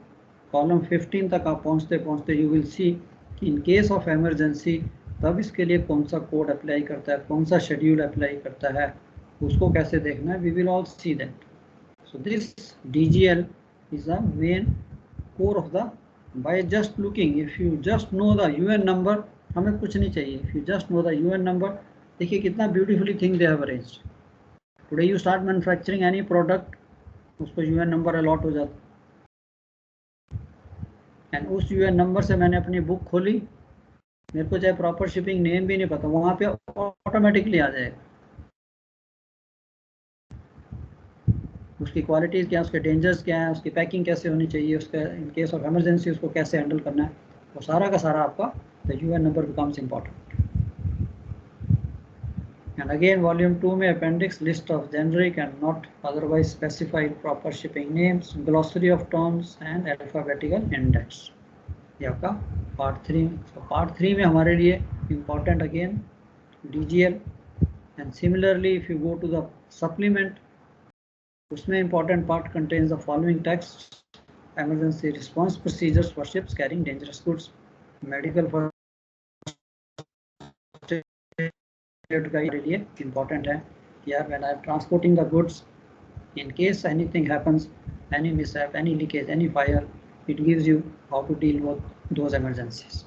column 15 तक आप पहुँचते पहुँचते you will see कि in case of emergency तब इसके लिए कौन सा कोड अप्लाई करता है, कौन सा शेड्यूल अप्लाई करता है, उसको कैसे देखना है, we will all see that. So this DGL is the main core of the, by just looking, if you just know the UN number, हमें कुछ नहीं चाहिए, if you just know the UN number, देखिए कितना beautifully thing they have arranged. Today you start manufacturing any product, उसको UN number allot हो जाता है and उस UN number से मैंने अपनी बुक खोली, मेरे को चाहे प्रॉपर शिपिंग नेम भी नहीं पता, वहाँ पे ऑटोमेटिकली आ जाएगा उसकी क्वालिटीज़ क्या है, उसके डेंजर्स क्या है, उसकी पैकिंग कैसे होनी चाहिए, उसका इन केस ऑफ इमरजेंसी उसको कैसे हैंडल करना है, वो सारा का सारा आपका the UN number becomes important. And again volume 2 में appendix, list of generic and not otherwise specified proper shipping names, glossary of terms and alphabetical index, ये आपका पार्ट 3। तो पार्ट 3 में हमारे लिए important again DGL, And similarly, if you go to the supplement, उसमें important part contains the following text: emergency response procedures for ships carrying dangerous goods, medical first aid का ये लिए important है यार, when I am transporting the goods, in case anything happens, any mishap, any leakage, any fire, it gives you how to deal with those emergencies.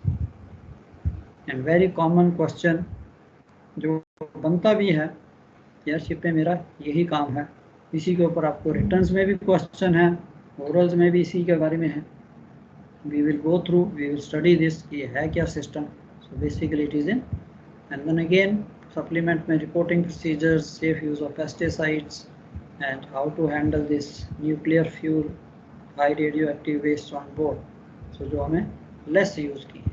And very common question जो बनता भी है, यार शिप पे मेरा यही काम है, इसी के ऊपर आपको रिटर्न्स में भी क्वेश्चन है, ओरल्स में भी इसी के बारे में है. We will go through, we will study this कि है क्या system. So basically it is in, and then again supplement में reporting procedures, safe use of pesticides, and how to handle this nuclear fuel, high radioactive waste on board. So जो हमें less use की.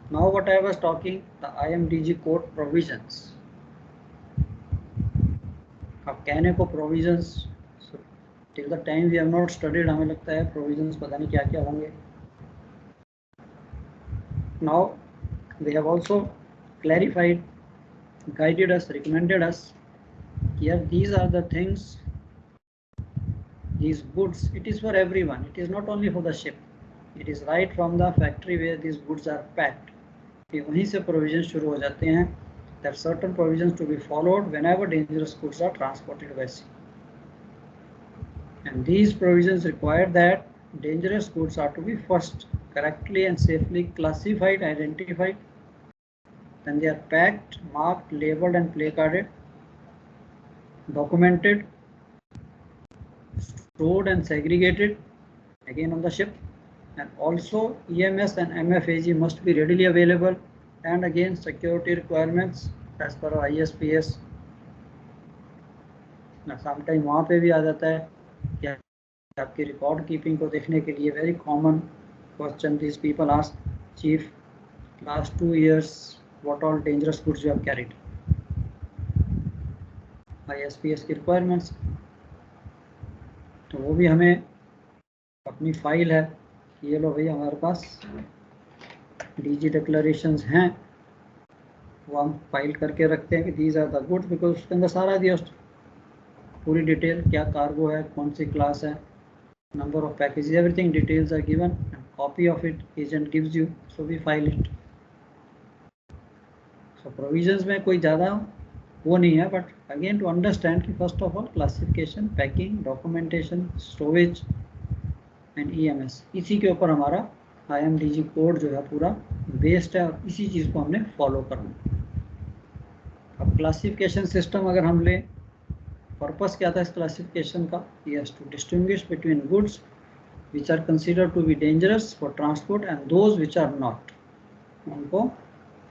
Now what I was talking, the IMDG code provisions. अब कहने को provisions, so till the time we have not studied, हमें लगता है provisions पता नहीं क्या क्या होंगे. Now they have also clarified, guided us, recommended us. Here these are the things, these goods, it is for everyone, it is not only for the ship, it is right from the factory where these goods are packed. वहीं से provisions शुरू हो जाते हैं, that certain provisions to be followed whenever dangerous goods are transported by sea. And these provisions require that dangerous goods are to be first correctly and safely classified, identified, then they are packed, marked, labeled and placarded, documented, stored and segregated again on the ship, and also EMS and MFAG must be readily available, and again security requirements as per ISPS. Sometimes वहाँ पे भी आ जाता है कि आपकी record keeping को देखने के लिए very common question these people ask, chief, last 2 years what all dangerous goods you have carried. ISPS की requirements, तो वो भी हमें अपनी फाइल है कि ये लो भैया हमारे पास DG डिक्लेरेशंस हैं, वो हम फाइल करके रखते हैं कि these are the goods, because उसके अंदर सारा दिया पूरी डिटेल, क्या कार्गो है, कौन सी क्लास है, number of package, everything details are given, copy of it agent gives you, so we file it. So provisions में कोई ज़्यादा वो नहीं है, बट अगेन टू अंडरस्टैंड कि first of all classification, packing, documentation, storage and EMS, इसी के ऊपर हमारा IMDG कोड जो है पूरा बेस्ड है, और इसी चीज़ को हमने फॉलो करना. अब क्लासिफिकेशन सिस्टम अगर हम लें, पर्पस क्या था इस क्लासिफिकेशन का, ये to distinguish between goods which are considered to be dangerous for transport and those which are not, उनको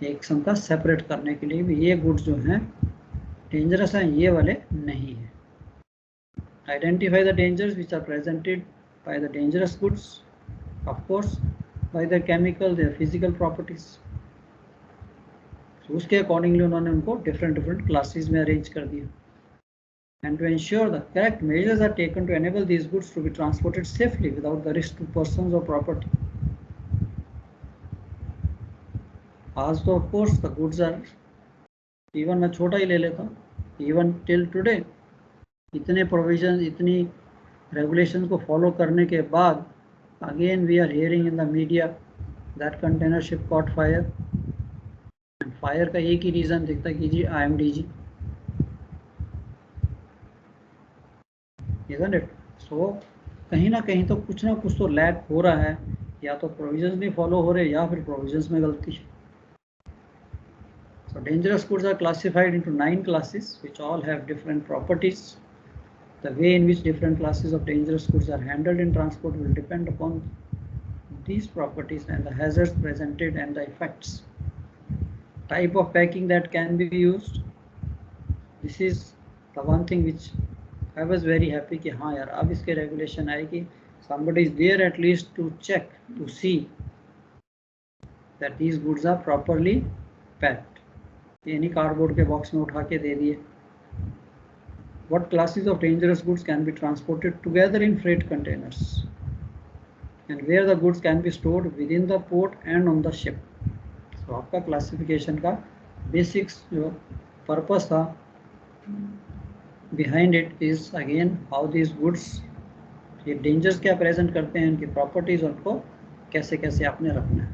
एक किस्म का सेपरेट करने के लिए भी, ये गुड्स जो हैं डेंजरस हैं, ये वाले नहीं हैं. Identify the dangers which are presented by the dangerous goods, of course by the chemical, their physical properties. So उसके accordingly उन्होंने उनको different classes में arrange कर दिया. And to ensure the correct measures are taken to enable these goods to be transported safely without the risk to persons or property. आज तो of course the goods are, even मैं छोटा ही ले लेता हूँ, even till today इतने provisions, इतनी regulations को follow करने के बाद again we are hearing in the media that container ship caught fire, and fire का एक ही रीज़न दिखता है कि जी IMDG, isn't it? So कहीं ना कहीं तो कुछ ना कुछ तो लैग हो रहा है, या तो प्रोविजंस नहीं फॉलो हो रहे या फिर प्रोविजंस में गलती है. So dangerous goods are classified into 9 classes which all have different properties. The way in which different classes of dangerous goods are handled in transport will depend upon these properties and the hazards presented and the effects. Type of packing that can be used. This is the one thing which I was very happy कि हाँ यार अब इसके regulation आए कि somebody is there at least to check, to see that these goods are properly packed. ये नहीं cardboard के बॉक्स में उठा के दे दिए. What classes of dangerous goods can be transported together in freight containers, and where the goods can be stored within the port and on the ship. So आपका classification का basics जो purpose था behind it is again how these goods ये dangers क्या present करते हैं, उनकी properties, उनको कैसे कैसे आपने रखना है.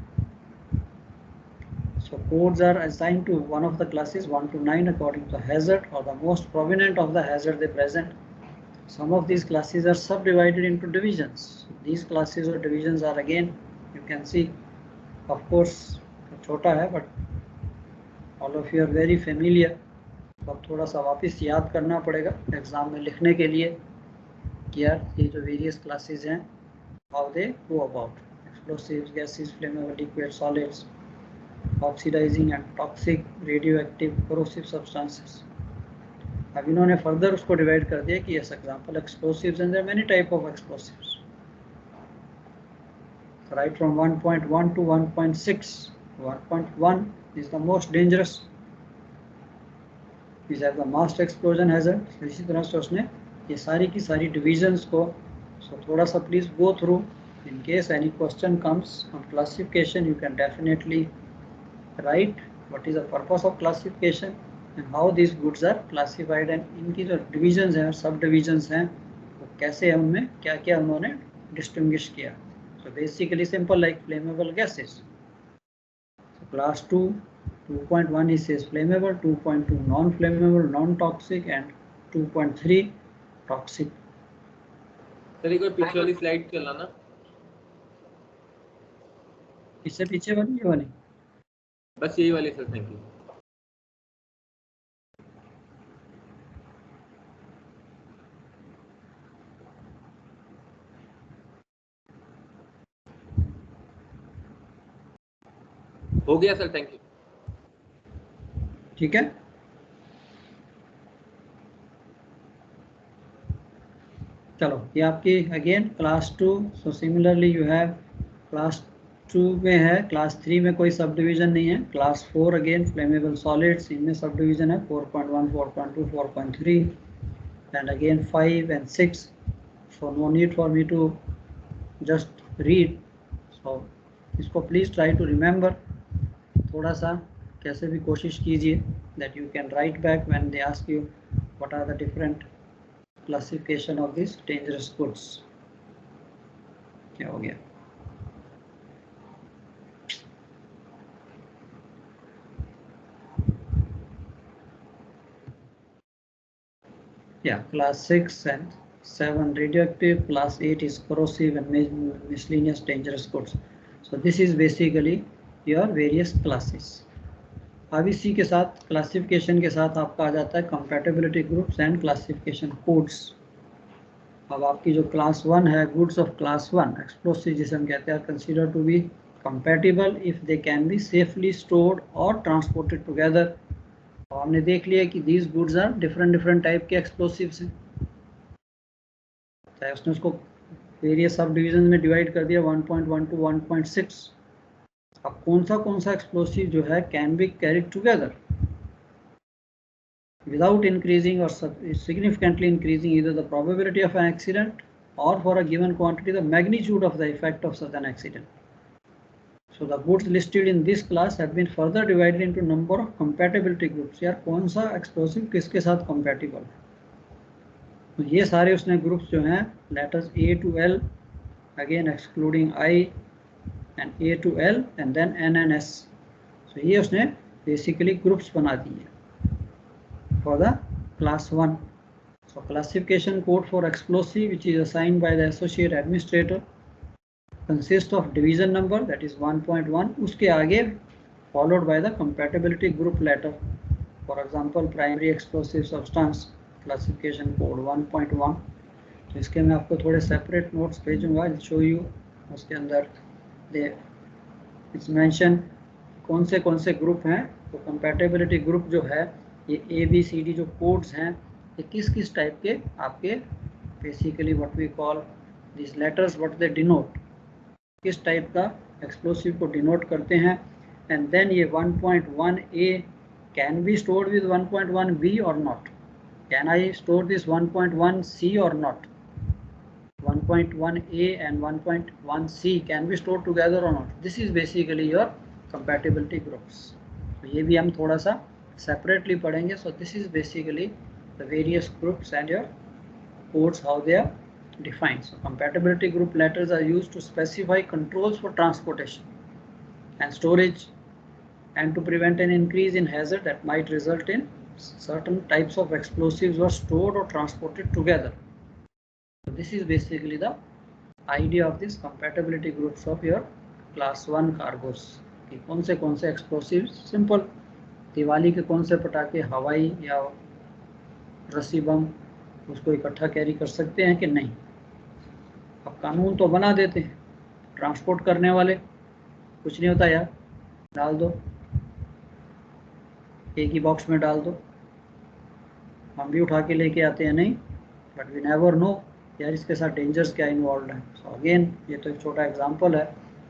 So codes are assigned to one of the classes 1 to 9 according to hazard or the most prominent of the hazard they present. Some of these classes are subdivided into divisions. These classes or divisions are again you can see, of course छोटा है but all of you are very familiar. अब थोड़ा सा वापस याद करना पड़ेगा exam में लिखने के लिए कि यार ये जो वेरियस क्लासेस हैं how they go about explosives, gases, flammable, liquid, solids, oxidizing and toxic, radioactive, corrosive substances. अब इन्होंने फर्दर उसको डिवाइड कर दिया कि yes example explosives and there many type of explosives right from 1.1 to 1.6. 1.1 is the most dangerous. These are the mass explosion hazard. इसी तरह से उसने ये सारी की सारी डिविजन्स को थोड़ा सा please go through. In case any question comes on classification you can definitely write what is the purpose of classification and how this goods are classified and इनकी जो डिविजन्स हैं, सब डिविजन्स हैं, वो कैसे है, उनमें क्या क्या उन्होंने डिस्टिंग्विश किया. So basically simple like flammable gases. Class 2 2.1 is says flammable, 2.2 non-flammable, non-toxic and 2.3 toxic. Sir कोई पीछे वाली स्लाइड चलाना. इससे पीछे वाली ये वाली बस यही वाली सर. Thank you. हो गया सर. Thank you. ठीक है. चलो ये आपकी again class 2. So similarly you have class 2 में है, क्लास 3 में कोई सब डिवीजन नहीं है. क्लास 4 अगेन फ्लेमेबल सॉलिड्स, इनमें सब डिवीजन है 4.1, 4.2, 4.3 and again 5 and 6. So no need for me to just read. So इसको प्लीज ट्राई टू रिमेंबर. थोड़ा सा कैसे भी कोशिश कीजिए that you can write back when they ask you what are the different classification of these dangerous goods. क्या हो गया? Yeah, class 6 and 7 radioactive, class 8 is corrosive and miscellaneous dangerous goods. So this is basically your various classes. अब इसी के साथ classification के साथ आपका आ जाता है compatibility groups and classification codes. अब आपकी जो क्लास 1 है, गुड्स ऑफ क्लास 1 एक्सप्लोसिव जिसे हम कहते हैं, consider to be compatible if they can be safely stored और ट्रांसपोर्टेड टुगेदर. तो हमने देख लिया कि these goods are different type के एक्सप्लोसिव्स हैं. तो उसने उसको वेरियस सब डिविजन में डिवाइड कर दिया 1.1 to 1.6. अब कौन सा एक्सप्लोसिव जो है can be carried together without increasing or significantly increasing either the probability of an accident or for a given quantity the magnitude of the effect of such an accident. So the goods listed in this class have been further divided into number of compatibility groups. यार कौन सा explosive किसके साथ compatible है, तो ये सारे उसने ग्रुप्स जो हैं letters A to L again excluding I and A to L and then N and S. So ये उसने basically groups बना दिए for the class 1. So classification code for explosive which is assigned by the associate administrator consists of division number that is 1.1. उसके आगे followed by the compatibility group letter. For example primary explosive substance classification code 1.1. तो इसके मैं आपको थोड़े separate notes भेजूंगा. I'll show you. उसके अंदर इट्स मेंशन कौन से ग्रुप हैं. तो कंपैटिबिलिटी ग्रुप जो है ये ABCD जो कोड्स हैं ये किस टाइप के आपके basically what we call this letters what they denote, किस टाइप का एक्सप्लोसिव को डिनोट करते हैं. एंड देन ये 1.1A can be stored with 1.1B और not. Can I store this 1.1C और not. 1.1A and 1.1C can be stored together or not. This is basically your compatibility groups. तो ये भी हम थोड़ा सा सेपरेटली पढ़ेंगे. So this is basically the various groups and your codes, how they are defined. So compatibility group letters are used to specify controls for transportation and storage and to prevent an increase in hazard that might result in certain types of explosives were stored or transported together. So this is basically the idea of this compatibility groups of your class 1 cargos. कि कौन से explosives, simple, Diwali के कौन से पटाखे हवाई या रस्सी बम उसको इकट्ठा कैरी कर सकते हैं कि नहीं. अब कानून तो बना देते हैं, ट्रांसपोर्ट करने वाले कुछ नहीं होता यार, डाल दो एक ही बॉक्स में डाल दो. हम भी उठा के लेके आते हैं नहीं, बट वी नेवर नो यार इसके साथ डेंजर्स क्या इन्वॉल्व है. सो अगेन ये तो एक छोटा एग्जांपल है.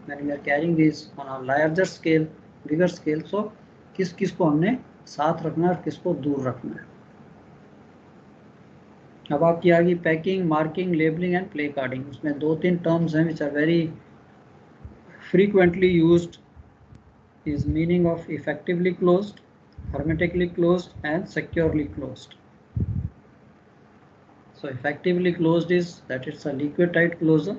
When we are carrying this on a larger scale, bigger scale, so किस किस को हमने साथ रखना है और किसको दूर रखना है. अब आपकी आ गई packing, marking, labelling and placarding. उसमें 2-3 टर्म्स हैं which are very frequently used. Is meaning of effectively closed, hermetically closed and securely closed. So effectively closed is that it's a liquid tight closure,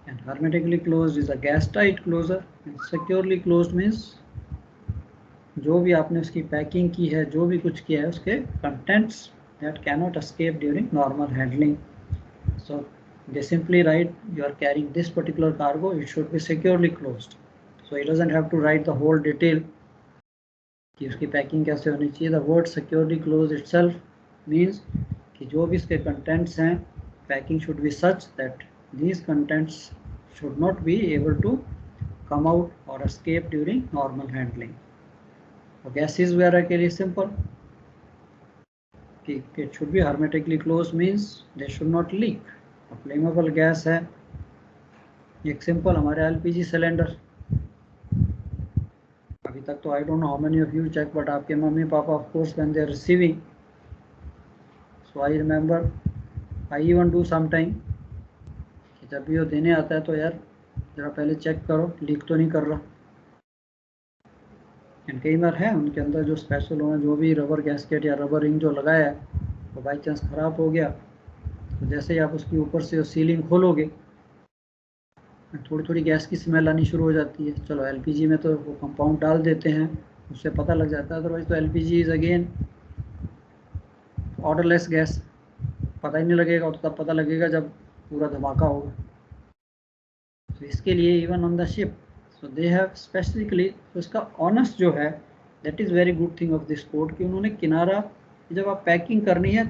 and hermetically closed is a gas tight closure, and securely closed means जो भी आपने उसकी packing की है, जो भी कुछ किया है, उसके contents that cannot escape during normal handling. So they simply write you are carrying this particular cargo, it should be securely closed. So it doesn't have to write the whole detail कि उसकी packing कैसे होनी चाहिए. The word securely close itself means कि जो भी इसके contents हैं, packing should be such that these contents should not be able to come out और एस्केप ड्यूरिंग नॉर्मल हैंडलिंग. और गैसेस वगैरह के लिए सिंपल कि it should be hermetically close means they should not leak. Flammable gas है, एक simple हमारे LPG cylinder. अभी तक तो I don't know how many of you check, but आपके mummy papa of course when they are receiving, so I remember I even do some time कि जब भी वो देने आता है तो यार जरा पहले चेक करो लीक तो नहीं कर रहा. एंड कई बार है उनके अंदर जो स्पेशल होना, जो भी रबर गैस्केट या रबर रिंग जो लगाया है वो बाई चांस ख़राब हो गया, तो जैसे ही आप उसके ऊपर से सीलिंग खोलोगे थोड़ी थोड़ी गैस की स्मेल आनी शुरू हो जाती है. चलो एलपीजी में तो वो कंपाउंड डाल देते हैं, उससे पता लग जाता है. अदरवाइज तो LPG is again odourless gas, पता ही नहीं लगेगा. तो तब पता लगेगा जब पूरा धमाका होगा. तो इसके लिए even on the ship so they have specifically, तो इसका ऑनर्स जो है that is very good thing of this code कि उन्होंने किनारा जब आप पैकिंग करनी है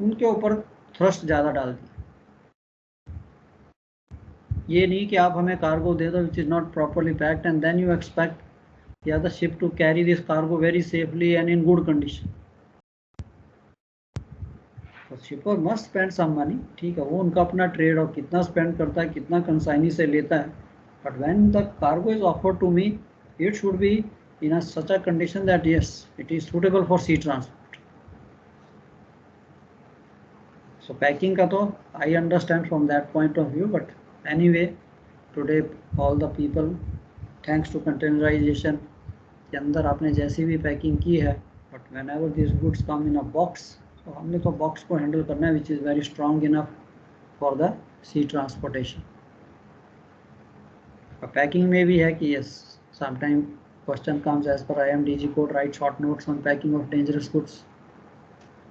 उनके ऊपर थ्रस्ट ज़्यादा डाल दी. ये नहीं कि आप हमें कार्गो दे दो which is not properly packed and then you expect या the ship to carry this cargo very safely and in good condition. तो shipper must spend some money, ठीक है, वो उनका अपना ट्रेड और कितना स्पेंड करता है, कितना कंसाइनी से लेता है. But when the cargo is offered to me it should be in a such a condition that yes it is suitable for sea transport. So packing का तो I understand from that point of view, but anyway today all the people thanks to containerization के अंदर आपने जैसी भी packing की है, but whenever these goods come in a box, so हमने तो बॉक्स को हैंडल करना है which is very strong enough for the sea transportation. Packing में भी है कि yes sometime question comes as per IMDG code, write short notes on packing of dangerous goods.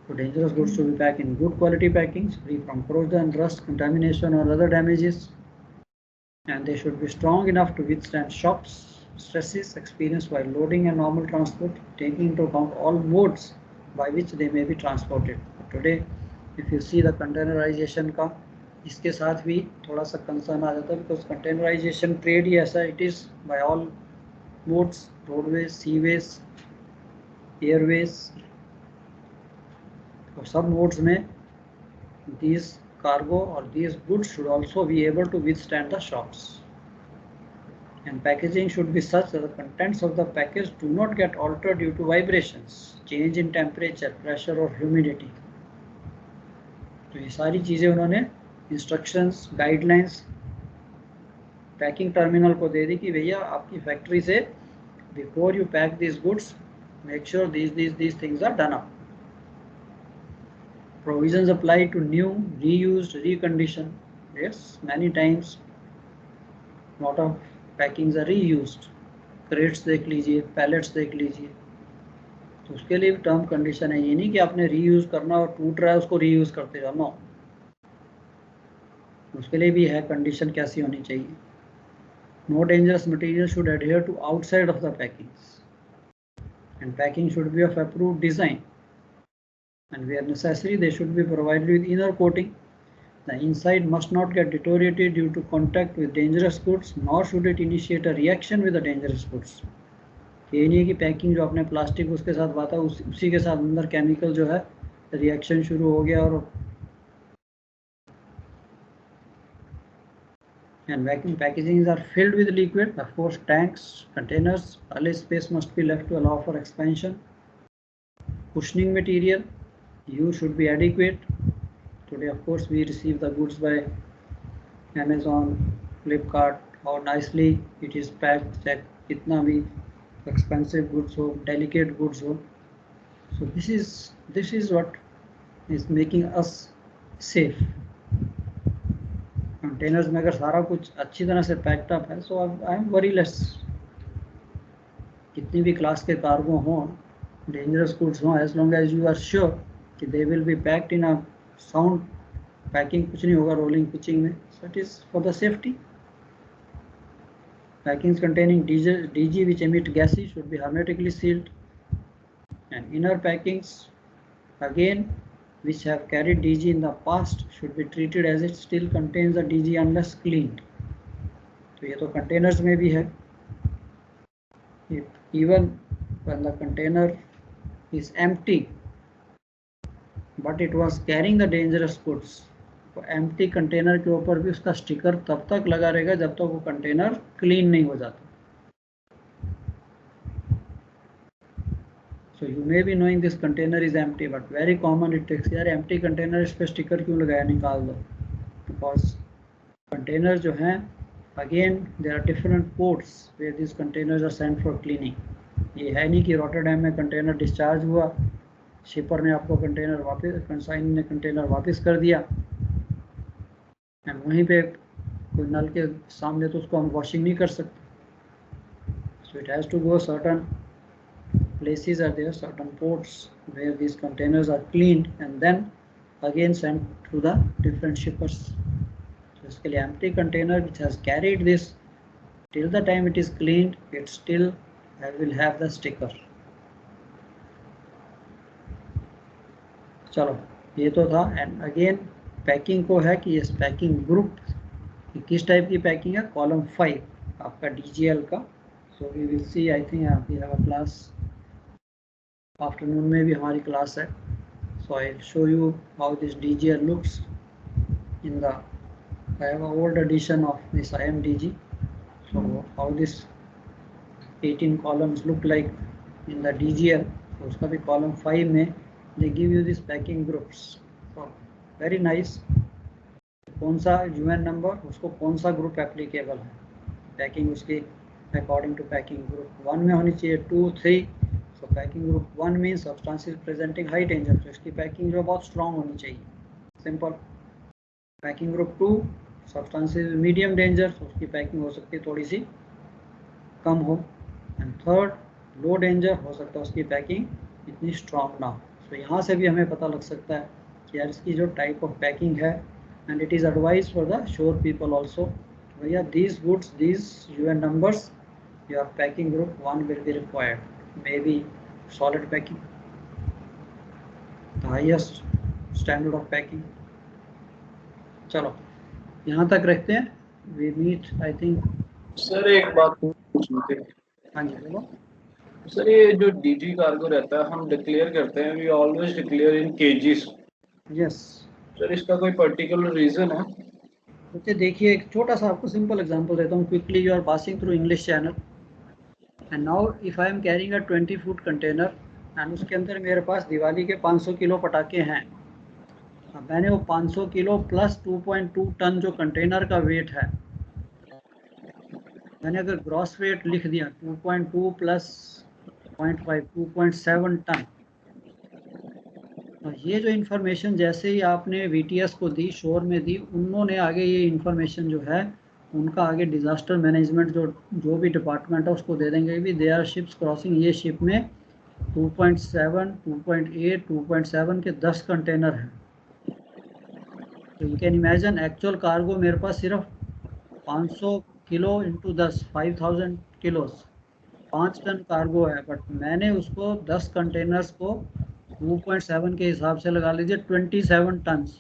So dangerous goods should be packed in good quality packings free from corrosion, rust, contamination or other damages, and they should be strong enough to withstand shocks, stresses experienced while loading and normal transport, taking into account all modes by which they may be transported. Today if you see the containerization का इसके साथ भी थोड़ा सा concern आ जाता है, because containerization trade ही ऐसा, it is by all modes, roadways, seaways, airways, और सब modes में these cargo or these goods should also be able to withstand the shocks, and packaging should be such that the contents of the package do not get altered due to vibrations, change in temperature, pressure or humidity. तो ये सारी चीज़ें उन्होंने instructions, guidelines packing terminal को दे दी कि भैया आपकी factory से before you pack these goods, make sure these things are done up. Provisions apply to new, reused, reconditioned. Yes, many times lot of packings are reused. Crates देख लीजिए, pallets देख लीजिए, तो उसके लिए टर्म कंडीशन है। ये नहीं कि आपने रीयूज करना और टूट रहा है उसको रीयूज करते जाओ, नो, उसके लिए भी है कंडीशन कैसी होनी चाहिए। No dangerous material should adhere to outside of the packings and packing should be of approved design and where necessary they should be provided with inner coating. The inside must not get deteriorated due to contact with dangerous goods, nor should it initiate a reaction with the dangerous goods. ये नहीं है कि packing जो आपने plastic उसके साथ बांधा उसी के साथ अंदर केमिकल जो है रिएक्शन शुरू हो गया और and vacuum packagings are filled with liquid. Of course, tanks, containers, early space must be left to allow for expansion. Cushioning material use should be adequate. Today, of course, we receive the goods by Amazon, Flipkart. How nicely it is packed. Check kitna bhi expensive goods ho, delicate goods ho. So this is what is making us safe. Containers में अगर सारा कुछ अच्छी तरह से packed up है, so I am worry less. कितनी भी क्लास के कार्गो हों, डेंजरस गुड्स हों, as long as you are sure कि they will be packed in a sound packing, कुछ नहीं होगा रोलिंग पिचिंग में, so it is for the safety. Packings containing DG which emit gases should be hermetically sealed, and inner packings again which have carried DG in the past should be treated as it still contains the DG unless cleaned. तो ये तो containers में भी है। Even when the container is empty but it was carrying the dangerous goods, तो empty container के ऊपर भी उसका स्टिकर तब तक लगा रहेगा जब तक वो कंटेनर क्लीन नहीं हो जाता। So you may be knowing this container is empty, but very common it takes, यार empty container इस पे स्टिकर क्यों लगाया, निकाल दो। Because containers जो हैं, again there are different ports where these containers are sent for cleaning. ये है नहीं कि रोटरडैम में कंटेनर डिस्चार्ज हुआ, शिपर ने आपको कंटेनर वापस, कंसाइन ने कंटेनर वापस कर दिया एंड वहीं पे कोई नल के सामने तो उसको हम वॉशिंग नहीं कर सकते। So it has to go certain places are there, certain ports where these containers are cleaned and then again sent to the different shippers. So इसके लिए empty container which has carried this till the time it is cleaned, it still will have the sticker. चलो ये तो था। And again packing को है कि इस पैकिंग ग्रुप किस टाइप की पैकिंग है, कॉलम 5 आपका DGL का। So we will see, I think we have a class afternoon में भी हमारी क्लास है। So I will show you how this DGL looks in the, I have a old edition of this IMDG। So how this 18 columns look like in the DGL। तो उसका भी column 5 में they give you this packing groups, so very nice। कौन सा UN number, उसको कौन सा group applicable है, पैकिंग उसकी अकॉर्डिंग टू पैकिंग ग्रुप 1 में होनी चाहिए, 2, 3। सो packing group 1 mean substances presenting high danger, तो इसकी पैकिंग जो बहुत स्ट्रॉन्ग होनी चाहिए, simple. Packing group 2 substances medium danger, तो उसकी पैकिंग हो सकती है थोड़ी सी कम हो। एंड थर्ड लो डेंजर, हो सकता है उसकी पैकिंग इतनी स्ट्रॉन्ग ना हो। तो यहाँ से भी हमें पता लग सकता है कि यार इसकी जो टाइप ऑफ पैकिंग है, and it is advise for the sure people also, भैया these goods these UN numbers your packing group 1 will be required, may be solid packing, the highest standard of packing. चलो यहाँ तक रखते हैं, we meet I think. Sir एक बात पूछनी थी। हाँ जी बोलो। सर ये जो DG कार्गो रहता है, हम डिक्लेयर करते हैं, we always declare in kgs। Yes sir इसका कोई पर्टिकुलर रीजन है? ओके, देखिए एक छोटा सा आपको सिंपल एग्जांपल देता हूँ quickly. You are passing through English Channel and now if I am carrying a 20 foot container and उसके अंदर मेरे पास दिवाली के 500 किलो पटाखे हैं। अब मैंने वो 500 किलो प्लस 2.2 टन जो कंटेनर का वेट है, मैंने अगर ग्रॉस वेट लिख दिया 2.2 प्लस 0.5 2.7 टन, और ये जो इन्फॉर्मेशन जैसे ही आपने वीटीएस को दी, शोर में दी, उन्होंने आगे ये इन्फॉर्मेशन जो है उनका आगे डिज़ास्टर मैनेजमेंट जो भी डिपार्टमेंट है उसको दे देंगे भी दे आर शिप्स क्रॉसिंग, ये शिप में 2.7 2.8 2.7 के 10 कंटेनर हैं। तो you can imagine actual cargo मेरे पास सिर्फ 500 kilo into 10 5000 kilos 5 ton cargo है, बट मैंने उसको 10 कंटेनर्स को 2.7 के हिसाब से लगा लीजिए 27 टन्स।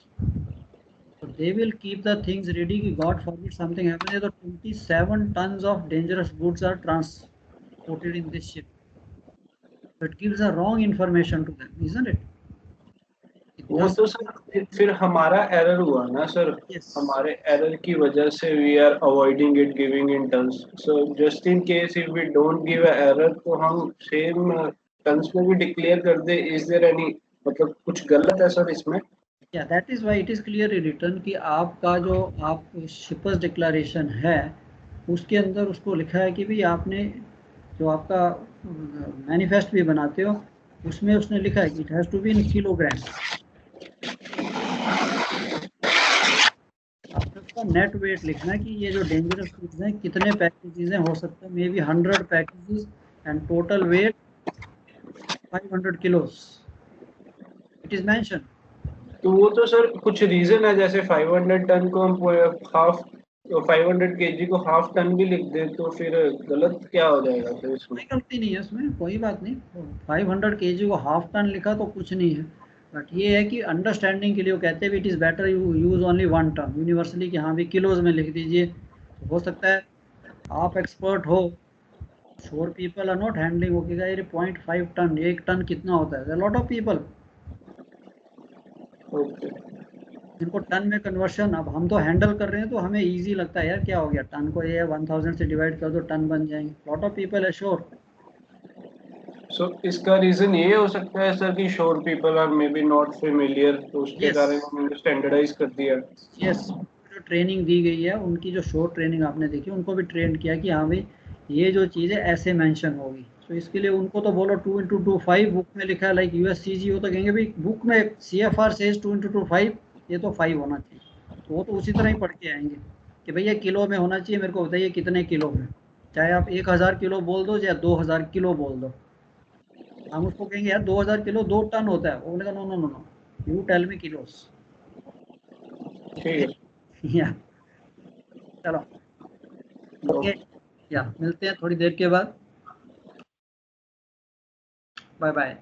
तो they will keep the things ready कि गॉड फॉरबिड समथिंग हैपन, तो 27 tons of dangerous goods are transported in this ship. It gives a wrong information to them, isn't it? वो तो सर फिर हमारा एरर हुआ ना sir. Yes. हमारे error की वजह से we are avoiding it giving in tons. So just in case if we don't give a error तो हम सेम टन्स में भी डिक्लेयर कर दे, इज देयर एनी मतलब कुछ गलत है सर इसमें? Yeah, that is why it is clearly written कि आपका जो आप शिपर्स डिक्लेरेशन है उसके अंदर उसको लिखा है कि भाई आपने जो आपका मैनिफेस्ट भी बनाते हो उसमें उसने लिखा है कि it has to be in kilogram. आपने उसका नेट वेट लिखना है कि ये जो डेंजरस गुड्स हैं कितने पैकेजेस हैं, हो सकता है may be 100 packages and total weight 500 किलोस, it is mention. तो वो तो सर कुछ रीजन है, जैसे 500 टन को हम हाफ 500 केजी को हाफ टन भी लिख दे तो फिर गलत क्या हो जाएगा फिर इसमें? कोई गलती नहीं है उसमें, कोई बात नहीं। 500 केजी को हाफ टन लिखा तो कुछ नहीं है, बट ये है कि अंडरस्टैंडिंग के लिए वो कहते हैं it is better you use only 1 ton universally, कि हाँ भी किलोज में लिख दीजिए। तो हो सकता है आप एक्सपर्ट हो, sure people are not handling, वो कहेगा ये 0.5 टन 1 टन कितना होता है, लॉट ऑफ पीपल ओके जिनको टन में कन्वर्शन अब हम तो हैंडल कर रहे हैं तो हमें इजी लगता है यार क्या हो गया, टन को ये 1000 से डिवाइड कर दो टन बन जाएंगे। लॉट ऑफ पीपल है श्योर। सो इसका रीजन ये हो सकता है सर कि sure people are may be not familiar, तो उसके Yes. कारण हमने स्टैंडर्डाइज कर दिया। यस, जो ट्रेनिंग दी गई है उनकी जो शॉर्ट ट्रेनिंग आपने देखी उनको भी ट्रेन किया कि हाँ भाई ये जो चीज़ है ऐसे मेंशन होगी। तो इसके लिए उनको तो बोलो 2 × 2 5 बुक में लिखा है, लाइक USCG हो तो कहेंगे भाई बुक में CFR सेज 2 × 2 5, ये तो 5 होना चाहिए। तो वो तो उसी तरह ही पढ़ के आएंगे कि भैया किलो में होना चाहिए, मेरे को बताइए कितने किलो में, चाहे आप 1000 किलो बोल दो या 2000 किलो बोल दो। हम उसको कहेंगे यार 2000 किलो 2 टन होता है, वो बोलेगा no no no no you tell me kilos. ठीक है या चलो ओके, या मिलते हैं थोड़ी देर के बाद, बाय बाय।